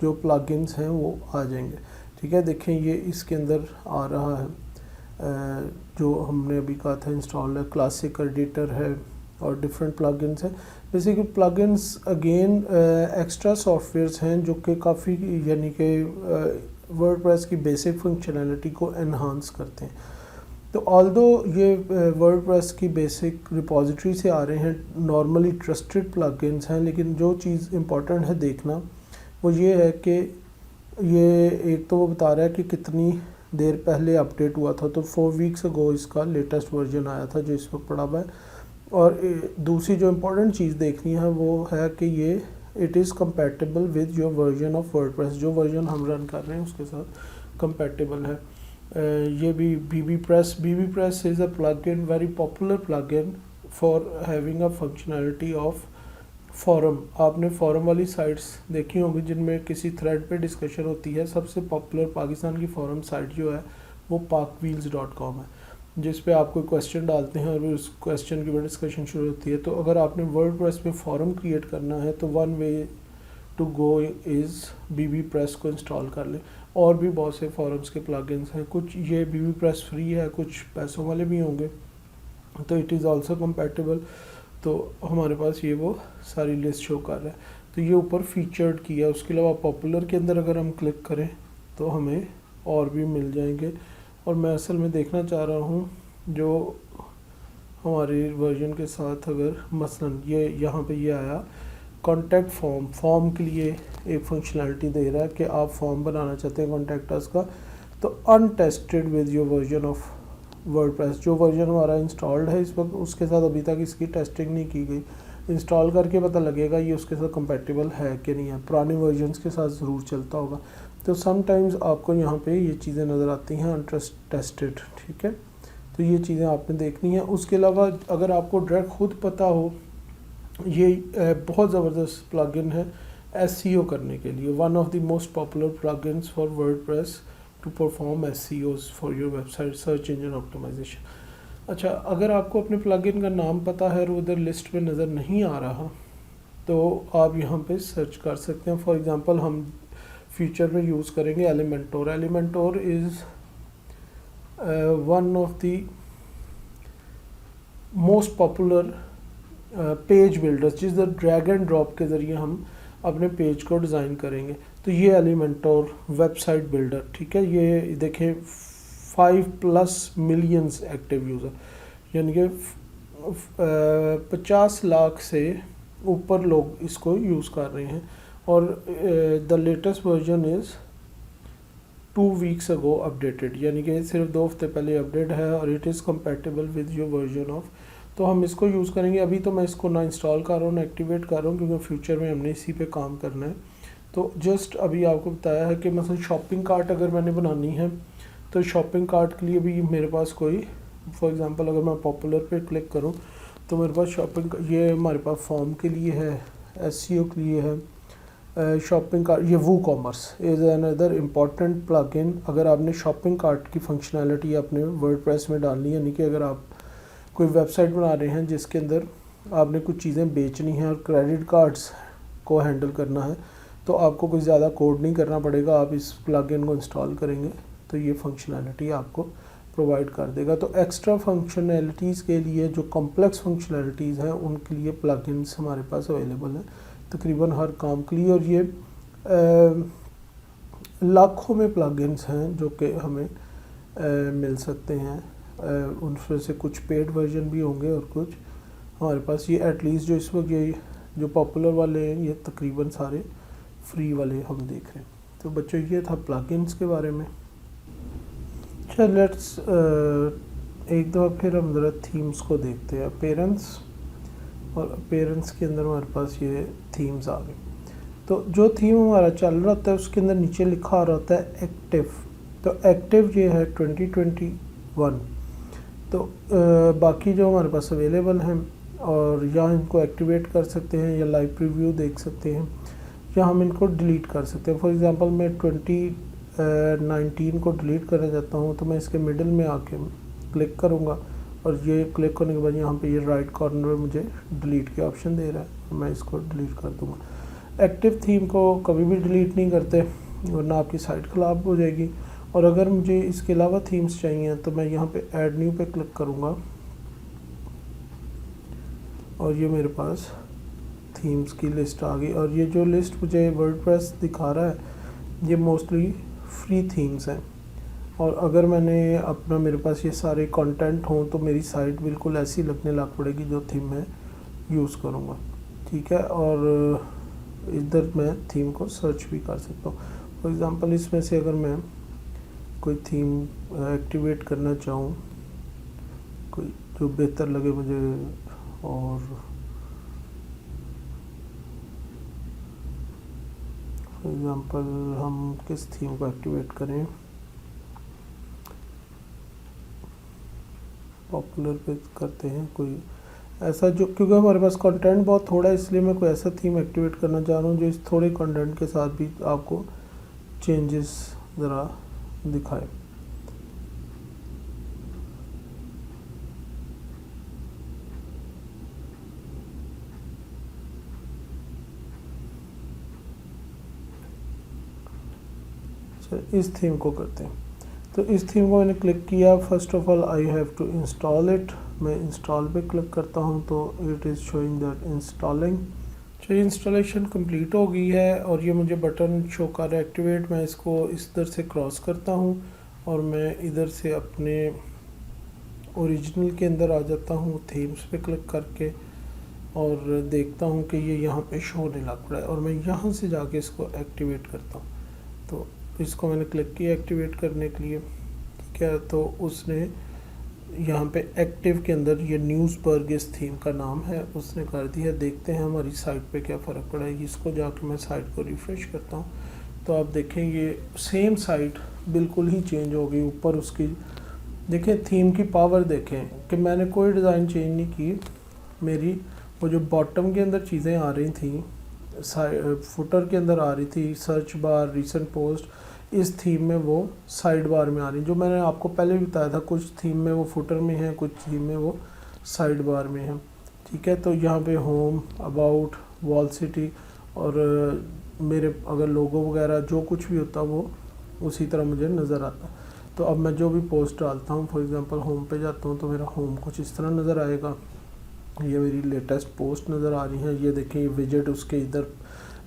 जो प्लगइन्स हैं वो आ जाएंगे, ठीक है। देखें ये इसके अंदर आ रहा है, जो हमने अभी कहा था इंस्टॉल है, क्लासिक एडिटर है और डिफरेंट प्लगइन्स हैं। Basically plugins again extra softwares हैं जो कि काफ़ी यानी कि वर्डप्रेस की बेसिक फंक्शनैलिटी को एनहांस करते हैं। तो ऑल्दो ये वर्डप्रेस की बेसिक रिपॉजिटरी से आ रहे हैं, नॉर्मली ट्रस्टेड प्लगइन्स हैं, लेकिन जो चीज़ इम्पॉर्टेंट है देखना वो ये है कि ये एक तो वो बता रहा है कि कितनी देर पहले अपडेट हुआ था, तो 4 वीक्स अगो इसका लेटेस्ट वर्जन आया था जो इस वक्त पड़ा हुआ है। और दूसरी जो इम्पोर्टेंट चीज़ देखनी है वो है कि ये it is compatible with your version of WordPress, जो वर्जन हम रन कर रहे हैं उसके साथ कंपैटिबल है। ये भी BB Press is a plugin, very popular plugin for having a functionality of forum. आपने forum वाली sites देखी होंगी जिनमें किसी thread पे discussion होती है। सबसे popular पाकिस्तान की forum site जो है वो parkwheels.com है, जिस पे आप कोई क्वेश्चन डालते हैं और उस क्वेश्चन की डिस्कशन शुरू होती है। तो अगर आपने वर्डप्रेस में फॉरम क्रिएट करना है तो one way to go is BB Press को इंस्टॉल कर लें। और भी बहुत से फॉरम्स के प्लगइन्स हैं, कुछ ये BB Press फ्री है, कुछ पैसों वाले भी होंगे, तो इट इज़ आल्सो कंपैटिबल। तो हमारे पास ये वो सारी लिस्ट शो कर रहा है। तो ये ऊपर फीचर्ड किया है। उसके अलावा पॉपुलर के अंदर अगर हम क्लिक करें तो हमें और भी मिल जाएंगे। और मैं असल में देखना चाह रहा हूँ जो हमारे वर्जन के साथ, अगर मसलन ये यहाँ पे ये आया कॉन्टैक्ट फॉर्म के लिए एक फंक्शनैलिटी दे रहा है कि आप फॉर्म बनाना चाहते हैं कॉन्टैक्ट अस का, तो untested with your version of WordPress, जो वर्जन हमारा इंस्टॉल्ड है इस वक्त उसके साथ अभी तक इसकी टेस्टिंग नहीं की गई। इंस्टॉल करके पता लगेगा ये उसके साथ कंपैटिबल है कि नहीं है। पुराने वर्जन्स के साथ ज़रूर चलता होगा। तो समटाइम्स आपको यहाँ पे ये चीज़ें नज़र आती हैं अनटेस्टेड, ठीक है। तो ये चीज़ें आपने देखनी है। उसके अलावा अगर आपको डायरेक्ट खुद पता हो, ये बहुत ज़बरदस्त प्लगइन है SEO करने के लिए। One of the most popular plugins for WordPress to perform SEOs for your website, search engine optimization. अच्छा, अगर आपको अपने प्लगइन का नाम पता है और उधर लिस्ट में नज़र नहीं आ रहा तो आप यहाँ पे सर्च कर सकते हैं। फॉर एग्जांपल हम फ्यूचर में यूज़ करेंगे Elementor. Elementor is one of the most popular page builders, जिस ड्रैग एंड ड्रॉप के ज़रिए हम अपने पेज को डिज़ाइन करेंगे। तो ये एलिमेंटोर वेबसाइट बिल्डर, ठीक है। ये देखें 5+ मिलियंस एक्टिव यूज़र, यानी कि 50 लाख से ऊपर लोग इसको यूज़ कर रहे हैं। और the latest version is 2 weeks ago updated, यानी कि सिर्फ 2 हफ्ते पहले अपडेट है। और it is compatible with your version of, तो हम इसको यूज़ करेंगे। अभी तो मैं इसको ना इंस्टॉल कर रहा हूँ ना एक्टिवेट कर रहा हूँ, क्योंकि फ्यूचर में हमने इसी पे काम करना है। तो जस्ट अभी आपको बताया है कि मतलब शॉपिंग कार्ट अगर मैंने बनानी है तो शॉपिंग कार्ट के लिए भी मेरे पास कोई, फॉर एग्जांपल अगर मैं पॉपुलर पे क्लिक करूँ तो मेरे पास शॉपिंग, ये हमारे पास फॉर्म के लिए है, SEO के लिए है। शॉपिंग कार्ट, ये WooCommerce is another important plugin. अगर आपने शॉपिंग कार्ट की फंक्शनैलिटी अपने वर्डप्रेस में डालनी है, यानी कि अगर आप कोई वेबसाइट बना रहे हैं जिसके अंदर आपने कुछ चीज़ें बेचनी हैं और क्रेडिट कार्ड्स को हैंडल करना है, तो आपको कोई ज़्यादा कोड नहीं करना पड़ेगा। आप इस प्लगइन को इंस्टॉल करेंगे तो ये फंक्शनैलिटी आपको प्रोवाइड कर देगा। तो एक्स्ट्रा फंक्शनैलिटीज़ के लिए, जो कॉम्प्लेक्स फंक्शनैलिटीज़ हैं, उनके लिए प्लगइन्स हमारे पास अवेलेबल हैं तकरीबन हर काम के लिए। और ये लाखों में प्लगइन्स हैं जो कि हमें मिल सकते हैं। उनमें से कुछ पेड वर्जन भी होंगे और कुछ हमारे पास, ये एटलीस्ट जो इस वक्त ये जो पॉपुलर वाले हैं ये तकरीबन सारे फ्री वाले हम देख रहे हैं। तो बच्चों ये था प्लगइन्स के बारे में। अच्छा, लेट्स एक दफ़ा फिर हम ज़रा थीम्स को देखते हैं। अपीयरेंस, और अपीयरेंस के अंदर हमारे पास ये थीम्स आ गए। तो जो थीम हमारा चल रहा होता है उसके अंदर नीचे लिखा आ रहा होता है एक्टिव। तो एक्टिव ये है 2021। तो बाकी जो हमारे पास अवेलेबल हैं, और या इनको एक्टिवेट कर सकते हैं या लाइव प्रीव्यू देख सकते हैं, या हम इनको डिलीट कर सकते हैं। फॉर एग्जांपल मैं 2019 को डिलीट करना चाहता हूँ, तो मैं इसके मिडिल में आके क्लिक करूँगा और ये क्लिक करने के बाद यहाँ पे ये राइट कॉर्नर में मुझे डिलीट के ऑप्शन दे रहा है, मैं इसको डिलीट कर दूँगा। एक्टिव थीम को कभी भी डिलीट नहीं करते वरना आपकी साइट ख़राब हो जाएगी। और अगर मुझे इसके अलावा थीम्स चाहिए तो मैं यहाँ पे ऐड न्यू पे क्लिक करूँगा और ये मेरे पास थीम्स की लिस्ट आ गई। और ये जो लिस्ट मुझे वर्डप्रेस दिखा रहा है ये मोस्टली फ्री थीम्स हैं। और अगर मैंने अपना, मेरे पास ये सारे कंटेंट हों तो मेरी साइट बिल्कुल ऐसी लगने लग पड़ेगी जो थीम मैं यूज़ करूँगा, ठीक है। और इधर मैं थीम को सर्च भी कर सकता हूँ। फॉर एग्ज़ाम्पल इसमें से अगर मैं कोई थीम एक्टिवेट करना चाहूँ, कोई जो बेहतर लगे मुझे, और फॉर एग्ज़ाम्पल हम किस थीम को एक्टिवेट करें, पॉपुलर पे करते हैं कोई ऐसा जो, क्योंकि हमारे पास कंटेंट बहुत थोड़ा है इसलिए मैं कोई ऐसा थीम एक्टिवेट करना चाह रहा हूँ जो इस थोड़े कंटेंट के साथ भी आपको चेंजेस ज़रा दिखाए। इस थीम को करते हैं। तो इस थीम को मैंने क्लिक किया। First of all I have to install it. मैं इंस्टॉल पे क्लिक करता हूँ तो it is showing that installing. चलिए इंस्टॉलेशन कंप्लीट हो गई है और ये मुझे बटन शो कर रहा है एक्टिवेट। मैं इसको इस तरह से क्रॉस करता हूँ और मैं इधर से अपने ओरिजिनल के अंदर आ जाता हूँ, थीम्स पे क्लिक करके, और देखता हूँ कि ये यहाँ पे शो होने लग पड़ा है और मैं यहाँ से जाके इसको एक्टिवेट करता हूँ। तो इसको मैंने क्लिक किया एक्टिवेट करने के लिए, ठीक है। तो उसने यहाँ पे एक्टिव के अंदर ये न्यूज़बर्ग इस थीम का नाम है, उसने कर दिया। देखते हैं हमारी साइट पे क्या फ़र्क पड़ा है। इसको जाके मैं साइट को रिफ़्रेश करता हूँ तो आप देखें ये सेम साइट बिल्कुल ही चेंज हो गई। ऊपर उसकी देखें थीम की पावर, देखें कि मैंने कोई डिज़ाइन चेंज नहीं की। मेरी वो जो बॉटम के अंदर चीज़ें आ रही थी, फुटर के अंदर आ रही थी, सर्च बार, रीसेंट पोस्ट, इस थीम में वो साइड बार में आ रही, जो मैंने आपको पहले भी बताया था। कुछ थीम में वो फुटर में है, कुछ थीम में वो साइड बार में है, ठीक है। तो यहाँ पे होम, अबाउट, वॉल सिटी और मेरे अगर लोगो वगैरह जो कुछ भी होता वो उसी तरह मुझे नज़र आता। तो अब मैं जो भी पोस्ट डालता हूँ, फॉर एग्जांपल होम पे जाता हूँ तो मेरा होम कुछ इस तरह नज़र आएगा। ये मेरी लेटेस्ट पोस्ट नज़र आ रही है। ये देखें ये विजेट उसके इधर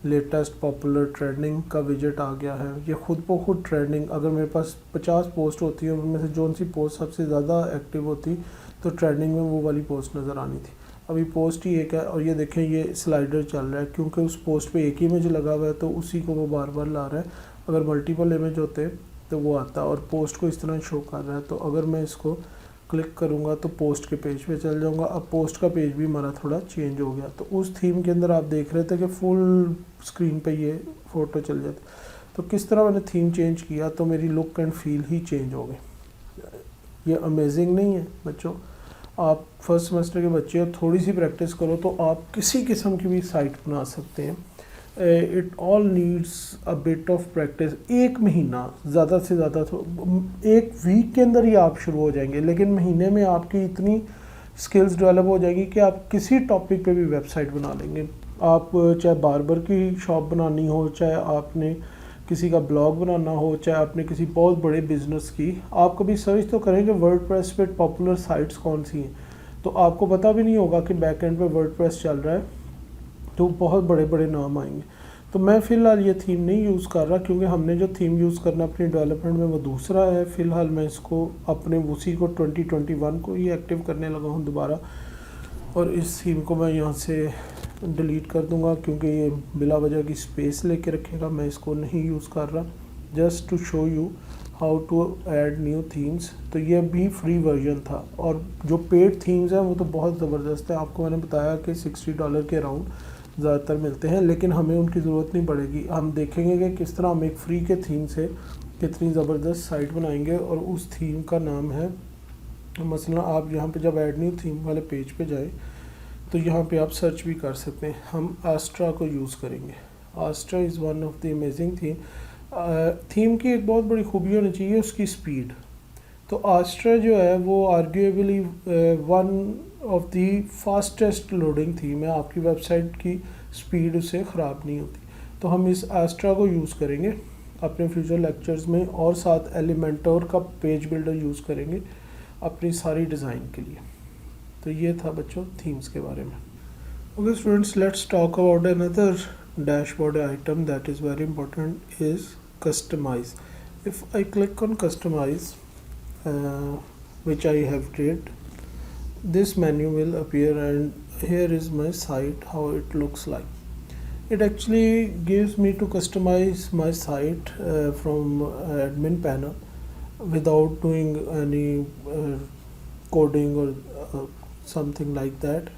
लेटेस्ट पॉपुलर ट्रेंडिंग का विजेट आ गया है। ये खुद ब खुद ट्रेंडिंग, अगर मेरे पास 50 पोस्ट होती है उनमें से जो सी पोस्ट सबसे ज़्यादा एक्टिव होती तो ट्रेंडिंग में वो वाली पोस्ट नज़र आनी थी। अभी पोस्ट ही एक है और ये देखें ये स्लाइडर चल रहा है क्योंकि उस पोस्ट पे एक ही इमेज लगा हुआ है तो उसी को वो बार बार ला रहा है। अगर मल्टीपल इमेज होते तो वो आता और पोस्ट को इस तरह शो कर रहा है। तो अगर मैं इसको क्लिक करूँगा तो पोस्ट के पेज पे चल जाऊँगा। अब पोस्ट का पेज भी हमारा थोड़ा चेंज हो गया। तो उस थीम के अंदर आप देख रहे थे कि फुल स्क्रीन पे ये फ़ोटो चल जाती। तो किस तरह मैंने थीम चेंज किया तो मेरी look and feel he change हो गई। ये अमेजिंग नहीं है बच्चों? आप फर्स्ट सेमेस्टर के बच्चे हो, थोड़ी सी प्रैक्टिस करो तो आप किसी किस्म की भी साइट बना सकते हैं। It all needs a bit of practice. एक महीना ज़्यादा से ज़्यादा तो एक वीक के अंदर ही आप शुरू हो जाएंगे, लेकिन महीने में आपकी इतनी स्किल्स डेवलप हो जाएगी कि आप किसी टॉपिक पे भी वेबसाइट बना लेंगे। आप चाहे बार्बर की शॉप बनानी हो, चाहे आपने किसी का ब्लॉग बनाना हो, चाहे आपने किसी बहुत बड़े बिजनेस की, आप कभी सर्च तो करेंगे वर्डप्रेस पे पॉपुलर साइट्स कौन सी हैं, तो आपको पता भी नहीं होगा कि बैक एंड पे वर्डप्रेस चल रहा है, तो बहुत बड़े बड़े नाम आएंगे। तो मैं फ़िलहाल ये थीम नहीं यूज़ कर रहा क्योंकि हमने जो थीम यूज़ करना अपनी डेवलपमेंट में वो दूसरा है। फ़िलहाल मैं इसको अपने उसी को 2021 को ही एक्टिव करने लगा हूँ दोबारा, और इस थीम को मैं यहाँ से डिलीट कर दूँगा क्योंकि ये बिला वजह की स्पेस लेके रखेगा। मैं इसको नहीं यूज़ कर रहा, just to show you how to add new themes. तो ये भी फ्री वर्जन था और जो पेड थीम्स हैं वो तो बहुत ज़बरदस्त है। आपको मैंने बताया कि $60 के अराउंड ज़्यादातर मिलते हैं, लेकिन हमें उनकी ज़रूरत नहीं पड़ेगी। हम देखेंगे कि किस तरह हम एक फ्री के थीम से कितनी ज़बरदस्त साइट बनाएंगे। और उस थीम का नाम है, मसलन आप यहाँ पे जब ऐड न्यू थीम वाले पेज पे जाए तो यहाँ पे आप सर्च भी कर सकते हैं। हम आस्ट्रा को यूज़ करेंगे। Astra is one of the amazing theme. Theme की एक बहुत बड़ी खूबी होनी चाहिए उसकी स्पीड। तो आस्ट्रा जो है वो arguably one of the fastest loading theme है। आपकी वेबसाइट की स्पीड उससे ख़राब नहीं होती। तो हम इस आस्ट्रा को यूज़ करेंगे अपने फ्यूचर लेक्चर्स में, और साथ एलिमेंटोर का पेज बिल्डर यूज़ करेंगे अपनी सारी डिज़ाइन के लिए। तो ये था बच्चों थीम्स के बारे में। Okay students, let's talk about another dashboard item that is very important is customize. If I click on customize, which I have did, this menu will appear and here is my site, how it looks like. It actually gives me to customize my site from admin panel without doing any coding or something like that.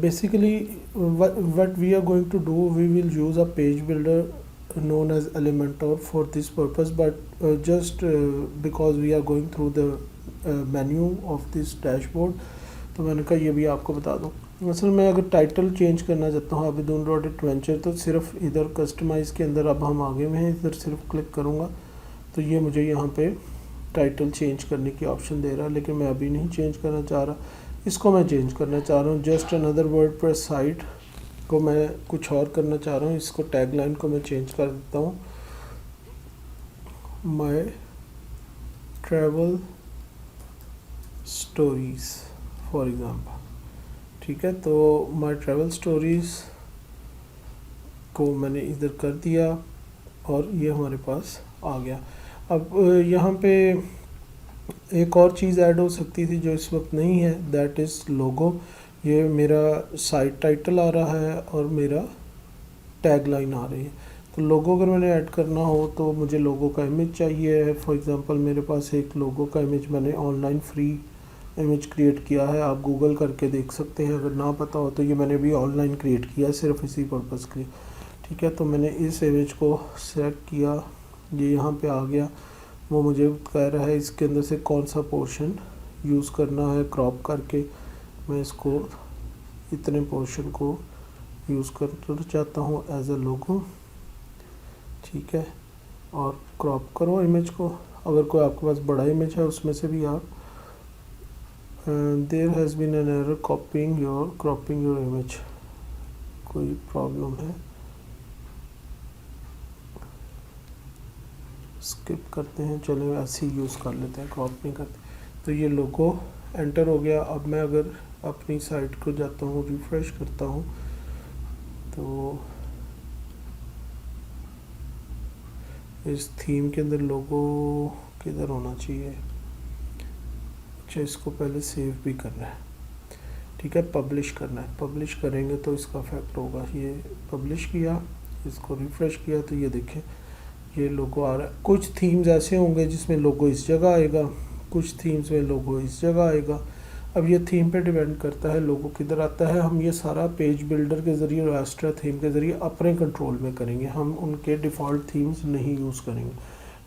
Basically what we are going to do, we will use a page builder known as Elementor for this purpose, but just because we are going through the menu of this dashboard, तो मैंने कहा ये भी आपको बता दूं। असल में अगर टाइटल चेंज करना चाहता हूँ आबिदुन रोड एडवेंचर, तो सिर्फ इधर कस्टमाइज़ के अंदर अब हम आगे में हैं, इधर सिर्फ क्लिक करूँगा तो ये मुझे यहाँ पे टाइटल चेंज करने की ऑप्शन दे रहा है, लेकिन मैं अभी नहीं चेंज करना चाह रहा, इसको मैं चेंज करना चाह रहा हूँ। जस्ट अनदर वर्डप्रेस साइट को मैं कुछ और करना चाह रहा हूँ, इसको टैगलाइन को मैं चेंज कर देता हूँ, my travel stories for example. ठीक है, तो माय ट्रैवल स्टोरीज़ को मैंने इधर कर दिया और ये हमारे पास आ गया। अब यहाँ पे एक और चीज़ ऐड हो सकती थी जो इस वक्त नहीं है, दैट इज़ लोगो। ये मेरा साइट टाइटल आ रहा है और मेरा टैगलाइन आ रही है, तो लोगो अगर मैंने ऐड करना हो तो मुझे लोगो का इमेज चाहिए। फॉर एग्ज़ाम्पल मेरे पास एक लोगो का इमेज मैंने ऑनलाइन फ्री इमेज क्रिएट किया है, आप गूगल करके देख सकते हैं, अगर ना पता हो तो ये मैंने भी ऑनलाइन क्रिएट किया सिर्फ इसी पर्पज़ के लिए। ठीक है, तो मैंने इस इमेज को सेलेक्ट किया, ये यहाँ पे आ गया। वो मुझे कह रहा है इसके अंदर से कौन सा पोर्शन यूज़ करना है, क्रॉप करके मैं इसको इतने पोर्शन को यूज़ करना चाहता हूँ एज अ लोगो। ठीक है, और क्रॉप करो इमेज को। अगर कोई आपके पास बड़ा इमेज है उसमें से भी आप there has been an error cropping your image, कोई प्रॉब्लम है, स्किप करते हैं, चलो ऐसे ही यूज़ कर लेते हैं, क्रॉप नहीं करते। तो ये लोगो एंटर हो गया। अब मैं अगर अपनी साइट को जाता हूँ, रिफ्रेश करता हूँ, तो इस थीम के अंदर लोगो किधर होना चाहिए। अच्छा, इसको पहले सेव भी करना है। ठीक है, पब्लिश करना है, पब्लिश करेंगे तो इसका इफेक्ट होगा। ये पब्लिश किया, इसको रिफ्रेश किया, तो ये देखें ये लोगो आ रहा है। कुछ थीम्स ऐसे होंगे जिसमें लोगो इस जगह आएगा, कुछ थीम्स में लोगो इस जगह आएगा। अब ये थीम पे डिपेंड करता है लोगो किधर आता है। हम ये सारा पेज बिल्डर के ज़रिए और रास्ट्रा थीम के ज़रिए अपने कंट्रोल में करेंगे, हम उनके डिफ़ॉल्ट थीम्स नहीं यूज़ करेंगे।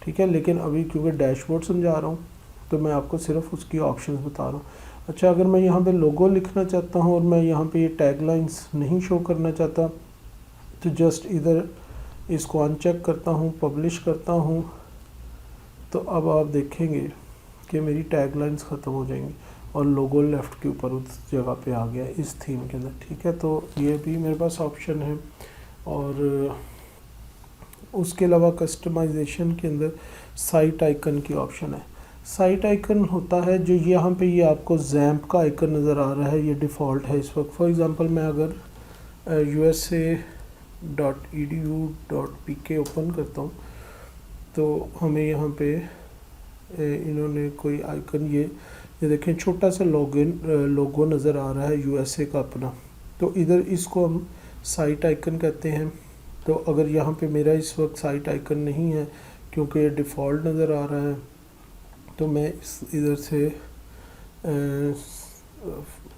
ठीक है, लेकिन अभी क्योंकि डैशबोर्ड समझा रहा हूँ तो मैं आपको सिर्फ उसकी ऑप्शंस बता रहा हूँ। अच्छा, अगर मैं यहाँ पे लोगो लिखना चाहता हूँ और मैं यहाँ पे ये टैगलाइंस नहीं शो करना चाहता, तो जस्ट इधर इसको अनचेक करता हूँ, पब्लिश करता हूँ, तो अब आप देखेंगे कि मेरी टैगलाइंस ख़त्म हो जाएंगी और लोगो लेफ़्ट के ऊपर उस जगह पे आ गया इस थीम के अंदर। ठीक है, तो ये भी मेरे पास ऑप्शन है। और उसके अलावा कस्टमाइजेशन के अंदर साइट आइकन की ऑप्शन है। साइट आइकन होता है जो यहाँ पे ये आपको जैम्प का आइकन नज़र आ रहा है, ये डिफ़ॉल्ट है इस वक्त। फॉर एग्ज़ाम्पल मैं अगर usa.edu.pk ओपन करता हूँ तो हमें यहाँ पे इन्होंने कोई आइकन ये देखें छोटा सा लोगो नज़र आ रहा है यूएसए का अपना, तो इधर इसको हम साइट आइकन कहते हैं। तो अगर यहाँ पे मेरा इस वक्त साइट आइकन नहीं है क्योंकि ये डिफ़ॉल्ट नज़र आ रहा है, तो मैं इधर से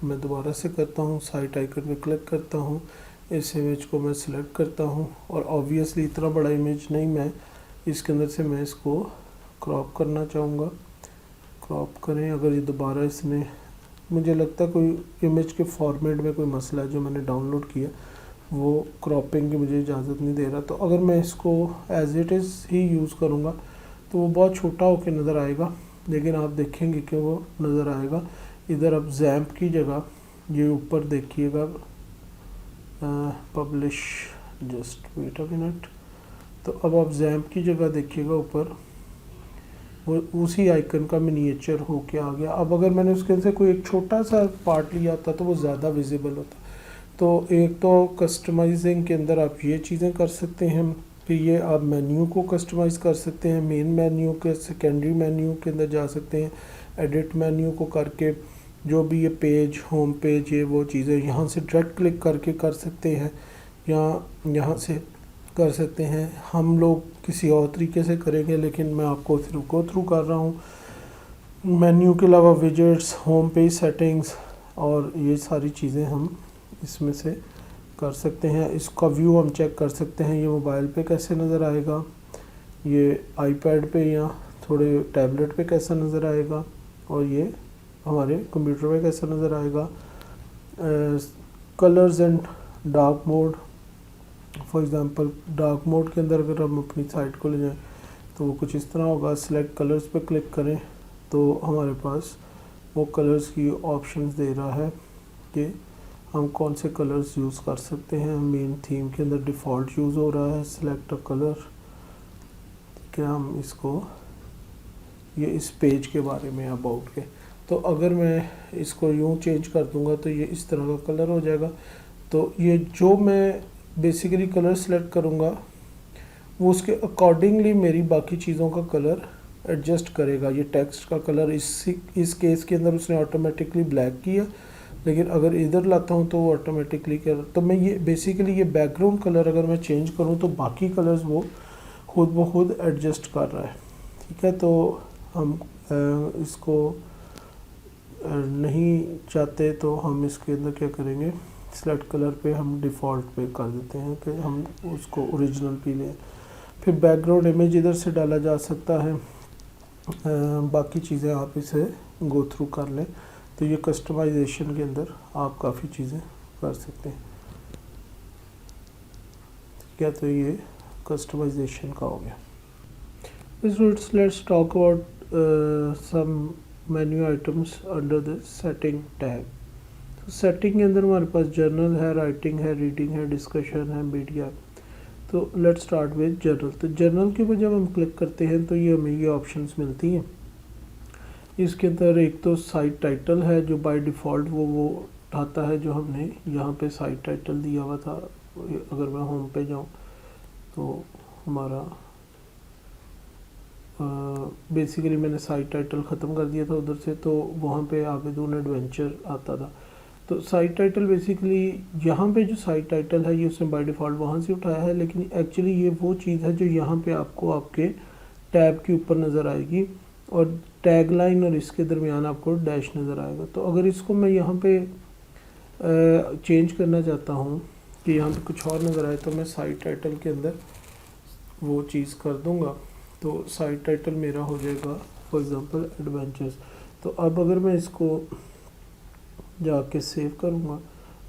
मैं दोबारा से करता हूँ, साइट आइकन पे क्लिक करता हूँ, इस इमेज को मैं सिलेक्ट करता हूँ और ऑब्वियसली इतना बड़ा इमेज नहीं, मैं इसके अंदर से मैं इसको क्रॉप करना चाहूँगा। क्रॉप करें, अगर ये दोबारा इसने, मुझे लगता है कोई इमेज के फॉर्मेट में कोई मसला है जो मैंने डाउनलोड किया, वो क्रॉपिंग की मुझे इजाज़त नहीं दे रहा। तो अगर मैं इसको एज इट इज़ ही यूज़ करूँगा तो वो बहुत छोटा होकर नज़र आएगा, लेकिन आप देखेंगे कि वो नज़र आएगा। इधर अब जैम्प की जगह ये ऊपर देखिएगा, publish, just wait a minute, तो अब आप जैम्प की जगह देखिएगा ऊपर वो उसी आइकन का मिनिएचर होके आ गया। अब अगर मैंने उसके से कोई एक छोटा सा पार्ट लिया होता तो वो ज़्यादा विजिबल होता। तो एक तो कस्टमाइजिंग के अंदर आप ये चीज़ें कर सकते हैं कि ये आप मेन्यू को कस्टमाइज़ कर सकते हैं, मेन मेन्यू के सेकेंडरी मेन्यू के अंदर जा सकते हैं, एडिट मेन्यू को करके जो भी ये पेज, होम पेज, ये वो चीज़ें यहाँ से डायरेक्ट क्लिक करके कर सकते हैं या यहाँ से कर सकते हैं। हम लोग किसी और तरीके से करेंगे, लेकिन मैं आपको सिर्फ गो थ्रू कर रहा हूँ। मेन्यू के अलावा विजेट्स, होम पेज सेटिंग्स और ये सारी चीज़ें हम इसमें से कर सकते हैं। इसका व्यू हम चेक कर सकते हैं, ये मोबाइल पे कैसे नज़र आएगा, ये आईपैड पे या थोड़े टैबलेट पे कैसा नज़र आएगा, और ये हमारे कंप्यूटर पे कैसा नज़र आएगा। Colours and dark mode, for example dark mode के अंदर अगर हम अपनी साइट को ले जाएं तो वो कुछ इस तरह होगा। सिलेक्ट कलर्स पे क्लिक करें तो हमारे पास वो कलर्स की ऑप्शंस दे रहा है कि हम कौन से कलर्स यूज़ कर सकते हैं। मेन थीम के अंदर डिफ़ॉल्ट यूज़ हो रहा है सिलेक्ट अ कलर। क्या हम इसको, ये इस पेज के बारे में अबाउट के, तो अगर मैं इसको यूँ चेंज कर दूंगा तो ये इस तरह का कलर हो जाएगा। तो ये जो मैं बेसिकली कलर सेलेक्ट करूँगा वो उसके अकॉर्डिंगली मेरी बाकी चीज़ों का कलर एडजस्ट करेगा। ये टेक्स्ट का कलर इस केस के अंदर उसने ऑटोमेटिकली ब्लैक किया, लेकिन अगर इधर लाता हूँ तो वो ऑटोमेटिकली कर, तो मैं ये बेसिकली ये बैकग्राउंड कलर अगर मैं चेंज करूँ तो बाकी कलर्स वो खुद ब खुद एडजस्ट कर रहा है। ठीक है, तो हम इसको नहीं चाहते तो हम इसके अंदर क्या करेंगे, सेलेक्ट कलर पे हम डिफ़ॉल्ट पे कर देते हैं कि हम उसको ओरिजिनल पे लें। फिर बैकग्राउंड इमेज इधर से डाला जा सकता है। बाकी चीज़ें आप इसे गो थ्रू कर लें। तो ये कस्टमाइजेशन के अंदर आप काफ़ी चीज़ें कर सकते हैं। क्या, तो ये कस्टमाइजेशन का हो गया। Let's talk about some menu items under the setting tag. तो सेटिंग के अंदर हमारे पास जर्नल है, राइटिंग है, रीडिंग है, डिस्कशन है, मीडिया। तो लेट्स स्टार्ट विद जर्नल। तो जर्नल के ऊपर जब हम क्लिक करते हैं तो ये हमें ये ऑप्शंस मिलती हैं। इसके अंदर एक तो साइट टाइटल है जो बाय डिफ़ॉल्ट वो उठाता है जो हमने यहाँ पे साइट टाइटल दिया हुआ था। अगर मैं होम पे जाऊँ तो हमारा बेसिकली मैंने साइट टाइटल ख़त्म कर दिया था उधर से, तो वहाँ पे आबिदून एडवेंचर आता था। तो साइट टाइटल बेसिकली यहाँ पे जो साइट टाइटल है ये उसने बाय डिफ़ॉल्ट वहाँ से उठाया है, लेकिन एक्चुअली ये वो चीज़ है जो यहाँ पे आपको आपके टैब के ऊपर नज़र आएगी और टैग लाइन और इसके दरमियान आपको डैश नज़र आएगा। तो अगर इसको मैं यहाँ पे चेंज करना चाहता हूँ कि यहाँ पे कुछ और नज़र आए तो मैं साइट टाइटल के अंदर वो चीज़ कर दूँगा। तो साइट टाइटल मेरा हो जाएगा फॉर एग्ज़ाम्पल एडवेंचर्स। तो अब अगर मैं इसको जाके सेव करूँगा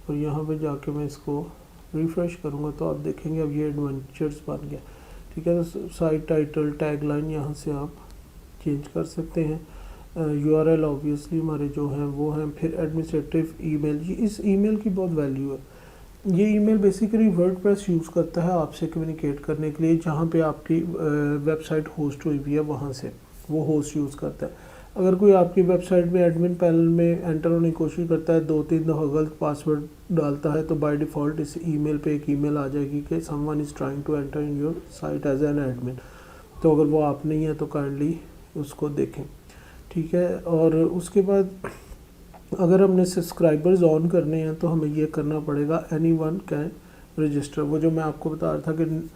और यहाँ पे जाके मैं इसको रिफ़्रेश करूँगा तो आप देखेंगे अब ये एडवेंचर्स बन गया। ठीक है, तो साइट टाइटल टैग लाइन यहाँ से आप चेंज कर सकते हैं। URL ऑब्वियसली हमारे जो हैं वो हैं। फिर एडमिनिस्ट्रेटिव ईमेल, ये इस ईमेल की बहुत वैल्यू है। ये ईमेल बेसिकली वर्डप्रेस यूज़ करता है आपसे कम्युनिकेट करने के लिए। जहाँ पे आपकी वेबसाइट होस्ट हुई हुई है वहाँ से वो होस्ट यूज़ करता है। अगर कोई आपकी वेबसाइट में एडमिन पैनल में एंटर होने की कोशिश करता है, 2-3 दफ़ा गलत पासवर्ड डालता है, तो बाय डिफ़ॉल्ट इस ईमेल पे एक ईमेल आ जाएगी कि someone is trying to enter in your site as an admin. तो अगर वो आप नहीं है तो काइंडली उसको देखें। ठीक है, और उसके बाद अगर हमने सब्सक्राइबर्स ऑन करने हैं तो हमें ये करना पड़ेगा एनीवन कैन रजिस्टर। वो जो मैं आपको बता रहा था कि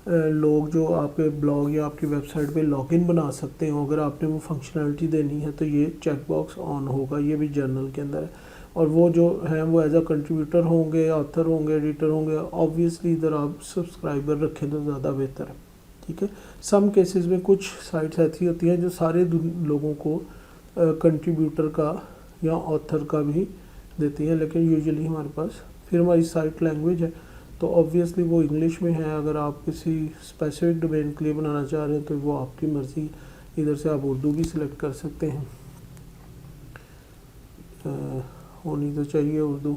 लोग जो आपके ब्लॉग या आपकी वेबसाइट पे लॉगिन बना सकते हो, अगर आपने वो फंक्शनैलिटी देनी है तो ये चेक बॉक्स ऑन होगा। ये भी जर्नल के अंदर है और वो जो हैं वो एज अ कंट्रीब्यूटर होंगे, ऑथर होंगे, एडिटर होंगे। ऑब्वियसली इधर आप सब्सक्राइबर रखें तो ज़्यादा बेहतर है। ठीक है, सम केसेस में कुछ साइट्स ऐसी होती हैं जो सारे लोगों को कंट्रीब्यूटर का या ऑथर का भी देती हैं, लेकिन यूजुअली हमारे पास फिर हमारी साइट लैंग्वेज है तो ऑब्वियसली वो इंग्लिश में है। अगर आप किसी स्पेसिफिक डोमेन के लिए बनाना चाह रहे हैं तो वो आपकी मर्ज़ी, इधर से आप उर्दू भी सिलेक्ट कर सकते हैं। होनी तो चाहिए उर्दू।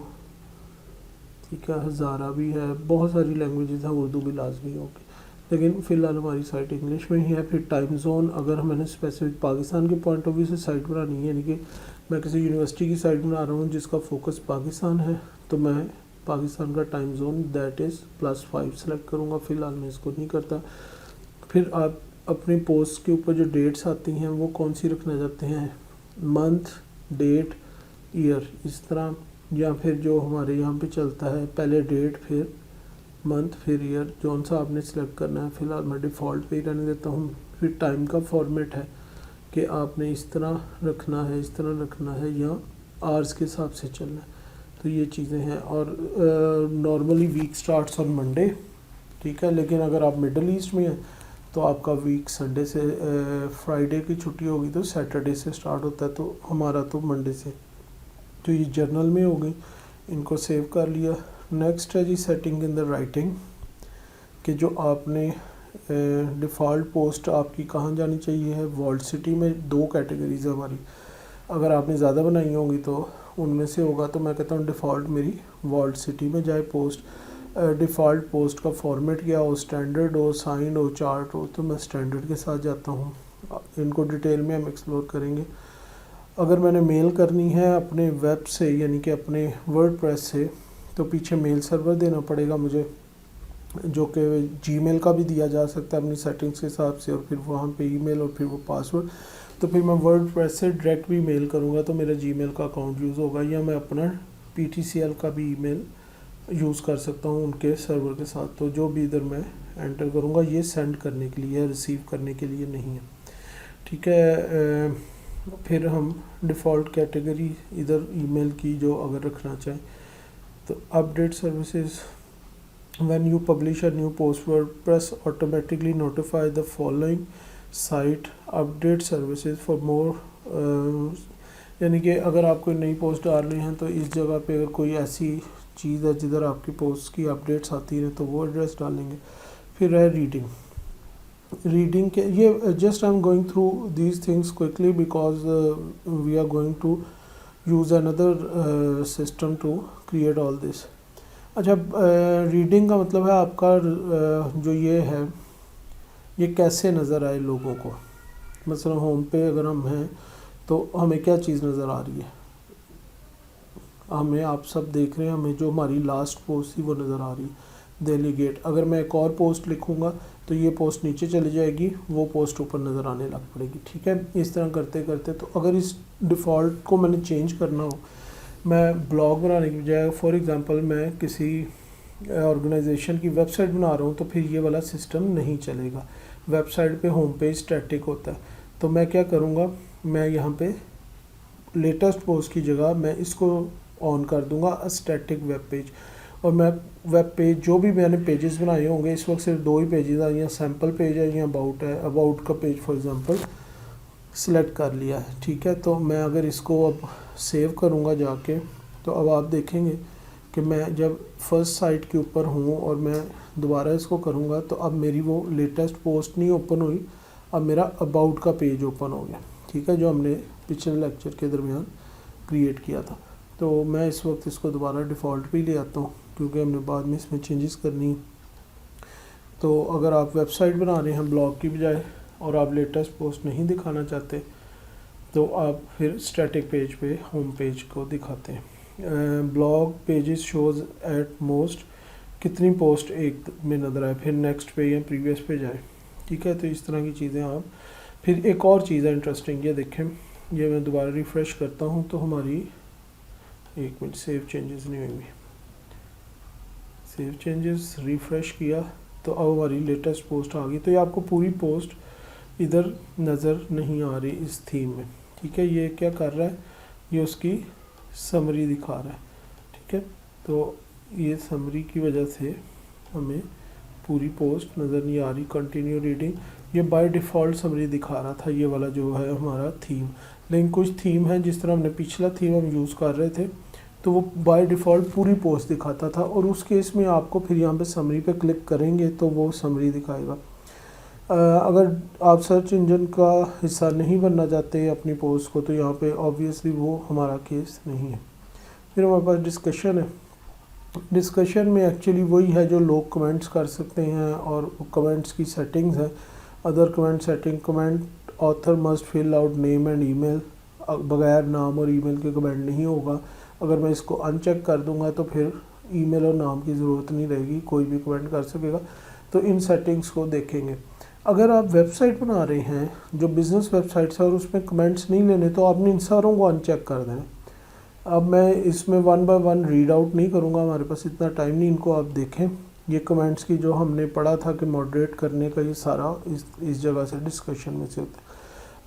ठीक है, हज़ारा भी है, बहुत सारी लैंग्वेजेस हैं, उर्दू भी लाजमी होगी, लेकिन फ़िलहाल हमारी साइट इंग्लिश में ही है। फिर टाइम जोन, अगर मैंने स्पेसिफिक पाकिस्तान के पॉइंट ऑफ व्यू से साइट बनानी है, यानी कि मैं किसी यूनिवर्सिटी की साइट बना रहा हूँ जिसका फोकस पाकिस्तान है, तो मैं पाकिस्तान का time zone that is +5 select करूँगा। फ़िलहाल मैं इसको नहीं करता। फिर आप अपनी पोस्ट के ऊपर जो डेट्स आती हैं वो कौन सी रखना चाहते हैं, मंथ, डेट, ईयर, इस तरह, या फिर जो हमारे यहाँ पे चलता है पहले डेट फिर मंथ फिर ईयर, जौन सा आपने सेलेक्ट करना है। फ़िलहाल मैं डिफ़ॉल्ट पे ही रहने देता हूँ। फिर टाइम का फॉर्मेट है कि आपने इस तरह रखना है, इस तरह रखना है, या आवर्स के हिसाब से चलना है। तो ये चीज़ें हैं। और normally week starts on Monday, ठीक है, लेकिन अगर आप मिडल ईस्ट में हैं तो आपका वीक संडे से, फ्राइडे की छुट्टी होगी तो सैटरडे से स्टार्ट होता है, तो हमारा तो मंडे से। तो ये जर्नल में हो गई, इनको सेव कर लिया। नेक्स्ट है जी सेटिंग इन द राइटिंग, कि जो आपने डिफ़ॉल्ट पोस्ट आपकी कहाँ जानी चाहिए है। वॉल्ट सिटी में 2 कैटेगरीज है हमारी, अगर आपने ज़्यादा बनाई होंगी तो उनमें से होगा, तो मैं कहता हूँ डिफ़ॉल्ट मेरी वॉल्ट सिटी में जाए पोस्ट। डिफ़ॉल्ट पोस्ट का फॉर्मेट क्या हो, स्टैंडर्ड हो, साइन हो, चार्ट हो, तो मैं स्टैंडर्ड के साथ जाता हूँ। इनको डिटेल में हम एक्सप्लोर करेंगे। अगर मैंने मेल करनी है अपने वेब से, यानी कि अपने वर्डप्रेस से, तो पीछे मेल सर्वर देना पड़ेगा मुझे, जो कि जीमेल का भी दिया जा सकता है अपनी सेटिंग्स के हिसाब से, और फिर वहाँ पे ईमेल और फिर वो पासवर्ड। तो फिर मैं वर्डप्रेस से डायरेक्ट भी मेल करूँगा तो मेरा जीमेल का अकाउंट यूज़ होगा, या मैं अपना PTCL का भी ईमेल यूज़ कर सकता हूँ उनके सर्वर के साथ। तो जो भी इधर मैं एंटर करूँगा ये सेंड करने के लिए, रिसीव करने के लिए नहीं है, ठीक है। फिर हम डिफ़ॉल्ट कैटेगरी इधर ईमेल की जो अगर रखना चाहें तो update services, when you publish a new post WordPress automatically notify the following site update services for more, यानी कि अगर आप कोई नई पोस्ट डाल रहे हैं तो इस जगह पे अगर कोई ऐसी चीज़ है जिधर आपकी पोस्ट की अपडेट्स आती रहे तो वो एड्रेस डालेंगे। फिर है रीडिंग के ये just I am going through these things quickly because we are going to use another system to create all this. अच्छा, रीडिंग का मतलब है आपका जो ये है ये कैसे नज़र आए लोगों को। मसलन होम पे अगर हम हैं तो हमें क्या चीज़ नज़र आ रही है, हमें आप सब देख रहे हैं, हमें जो हमारी लास्ट पोस्ट थी वो नज़र आ रही है, डेलीगेट। अगर मैं एक और पोस्ट लिखूँगा तो ये पोस्ट नीचे चली जाएगी, वो पोस्ट ऊपर नज़र आने लग पड़ेगी, ठीक है। इस तरह करते करते, तो अगर इस डिफ़ॉल्ट को मैंने चेंज करना हो, मैं ब्लॉग बनाने की बजाय फॉर एग्ज़ाम्पल मैं किसी ऑर्गेनाइजेशन की वेबसाइट बना रहा हूँ तो फिर ये वाला सिस्टम नहीं चलेगा। वेबसाइट पे होम पेज स्टैटिक होता है, तो मैं क्या करूँगा, मैं यहाँ पे लेटेस्ट पोस्ट की जगह मैं इसको ऑन कर दूँगा स्टैटिक वेब पेज, और मैं वेब पेज जो भी मैंने पेजेस बनाए होंगे, इस वक्त सिर्फ 2 ही पेजेस हैं, या सैम्पल पेज है या अबाउट है, अबाउट का पेज फॉर एग्ज़ाम्पल सिलेक्ट कर लिया है, ठीक है। तो मैं अगर इसको अब सेव करूँगा जाके, तो अब आप देखेंगे कि मैं जब फर्स्ट साइट के ऊपर हूँ और मैं दोबारा इसको करूँगा तो अब मेरी वो लेटेस्ट पोस्ट नहीं ओपन हुई, अब मेरा अबाउट का पेज ओपन हो गया, ठीक है, जो हमने पिछले लेक्चर के दरमियान क्रिएट किया था। तो मैं इस वक्त इसको दोबारा डिफ़ॉल्ट पे ले आता हूँ क्योंकि हमने बाद में इसमें चेंजेस करनी। तो अगर आप वेबसाइट बना रहे हैं ब्लॉग की बजाय और आप लेटेस्ट पोस्ट नहीं दिखाना चाहते तो आप फिर स्टैटिक पेज पे होम पेज को दिखाते हैं। Blog pages shows at most कितनी पोस्ट एक में नज़र आए, फिर नेक्स्ट पे या प्रीवियस पे जाए, ठीक है। तो इस तरह की चीज़ें आप, फिर एक और चीज़ है इंटरेस्टिंग, ये देखें, ये मैं दोबारा रिफ़्रेश करता हूँ तो हमारी, एक मिनट, सेव चेंजेस नहीं हुई, सेव चेंजेस रिफ़्रेश किया तो अब हमारी लेटेस्ट पोस्ट आ गई। तो ये आपको पूरी पोस्ट इधर नज़र नहीं आ रही इस थीम में, ठीक है। ये क्या कर रहा है, ये उसकी समरी दिखा रहा है, ठीक है। तो ये समरी की वजह से हमें पूरी पोस्ट नज़र नहीं आ रही। कंटिन्यू रीडिंग, ये बाय डिफ़ॉल्ट समरी दिखा रहा था, ये वाला जो है हमारा थीम। लेकिन कुछ थीम है, जिस तरह हमने पिछला थीम हम यूज़ कर रहे थे तो वो बाय डिफ़ॉल्ट पूरी पोस्ट दिखाता था, और उस केस में आपको फिर यहाँ पे समरी पे क्लिक करेंगे तो वो समरी दिखाएगा। अगर आप सर्च इंजन का हिस्सा नहीं बनना चाहते अपनी पोस्ट को, तो यहाँ पे ऑब्वियसली वो हमारा केस नहीं है। फिर हमारे पास डिस्कशन है। डिस्कशन में एक्चुअली वही है जो लोग कमेंट्स कर सकते हैं, और कमेंट्स की सेटिंग्स है। Other comment setting, comment author must fill out name and email, बगैर नाम और ईमेल के कमेंट नहीं होगा। अगर मैं इसको अनचेक कर दूंगा तो फिर ईमेल और नाम की ज़रूरत नहीं रहेगी, कोई भी कमेंट कर सकेगा। तो इन सेटिंग्स को देखेंगे। अगर आप वेबसाइट बना रहे हैं जो बिज़नेस वेबसाइट्स है और उसमें कमेंट्स नहीं लेने, तो आपने इन सारों को अनचेक कर देना। अब मैं इसमें 1 बाय 1 रीड आउट नहीं करूँगा, हमारे पास इतना टाइम नहीं। इनको आप देखें, ये कमेंट्स की जो हमने पढ़ा था कि मॉडरेट करने का, ये सारा इस जगह से डिस्कशन में से होता है।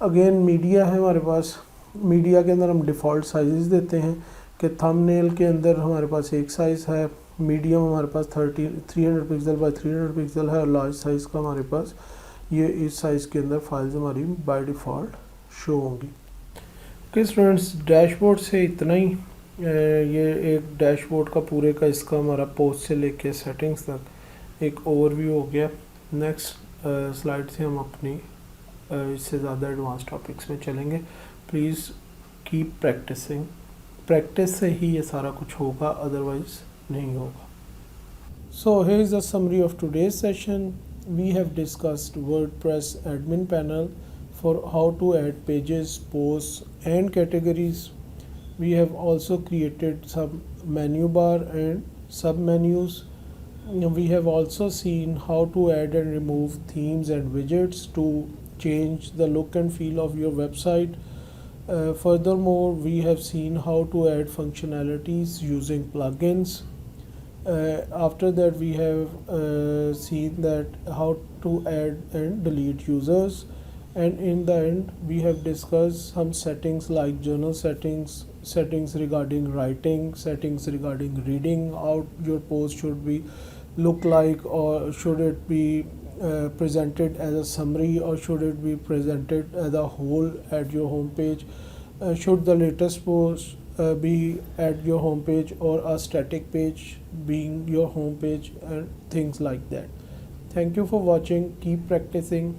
अगेन मीडिया है हमारे पास, मीडिया के अंदर हम डिफ़ॉल्ट साइजेस देते हैं। कि थंबनेल के अंदर हमारे पास एक साइज़ है, मीडियम हमारे पास 300 पिक्सल बाय 300 पिक्सल है और लार्ज साइज़ का हमारे पास ये इस साइज़ के अंदर फाइल्स हमारी बाय डिफ़ॉल्ट शो होंगी। ओके स्टूडेंट्स, डैशबोर्ड से इतना ही। ये एक डैशबोर्ड का पूरे का इसका हमारा पोस्ट से लेके सेटिंग्स तक एक ओवरव्यू हो गया। नेक्स्ट स्लाइड से हम अपनी इससे ज़्यादा एडवांस टॉपिक्स में चलेंगे। प्लीज़ कीप प्रैक्टिसिंग, प्रैक्टिस से ही ये सारा कुछ होगा, अदरवाइज नहीं होगा। So here is a summary of today's session. We have discussed WordPress admin panel for how to add pages, posts and categories. We have also created some menu bar and sub menus. We have also seen how to add and remove themes and widgets to change the look and feel of your website. Furthermore, we have seen how to add functionalities using plugins. After that, we have seen that how to add and delete users, and in the end we have discussed some settings like journal settings, settings regarding writing, settings regarding reading, how your post should be look like, or should it be presented as a summary, or should it be presented as a whole at your home page. Should the latest post be at your home page, or a static page being your home page, and things like that. Thank you for watching. Keep practicing.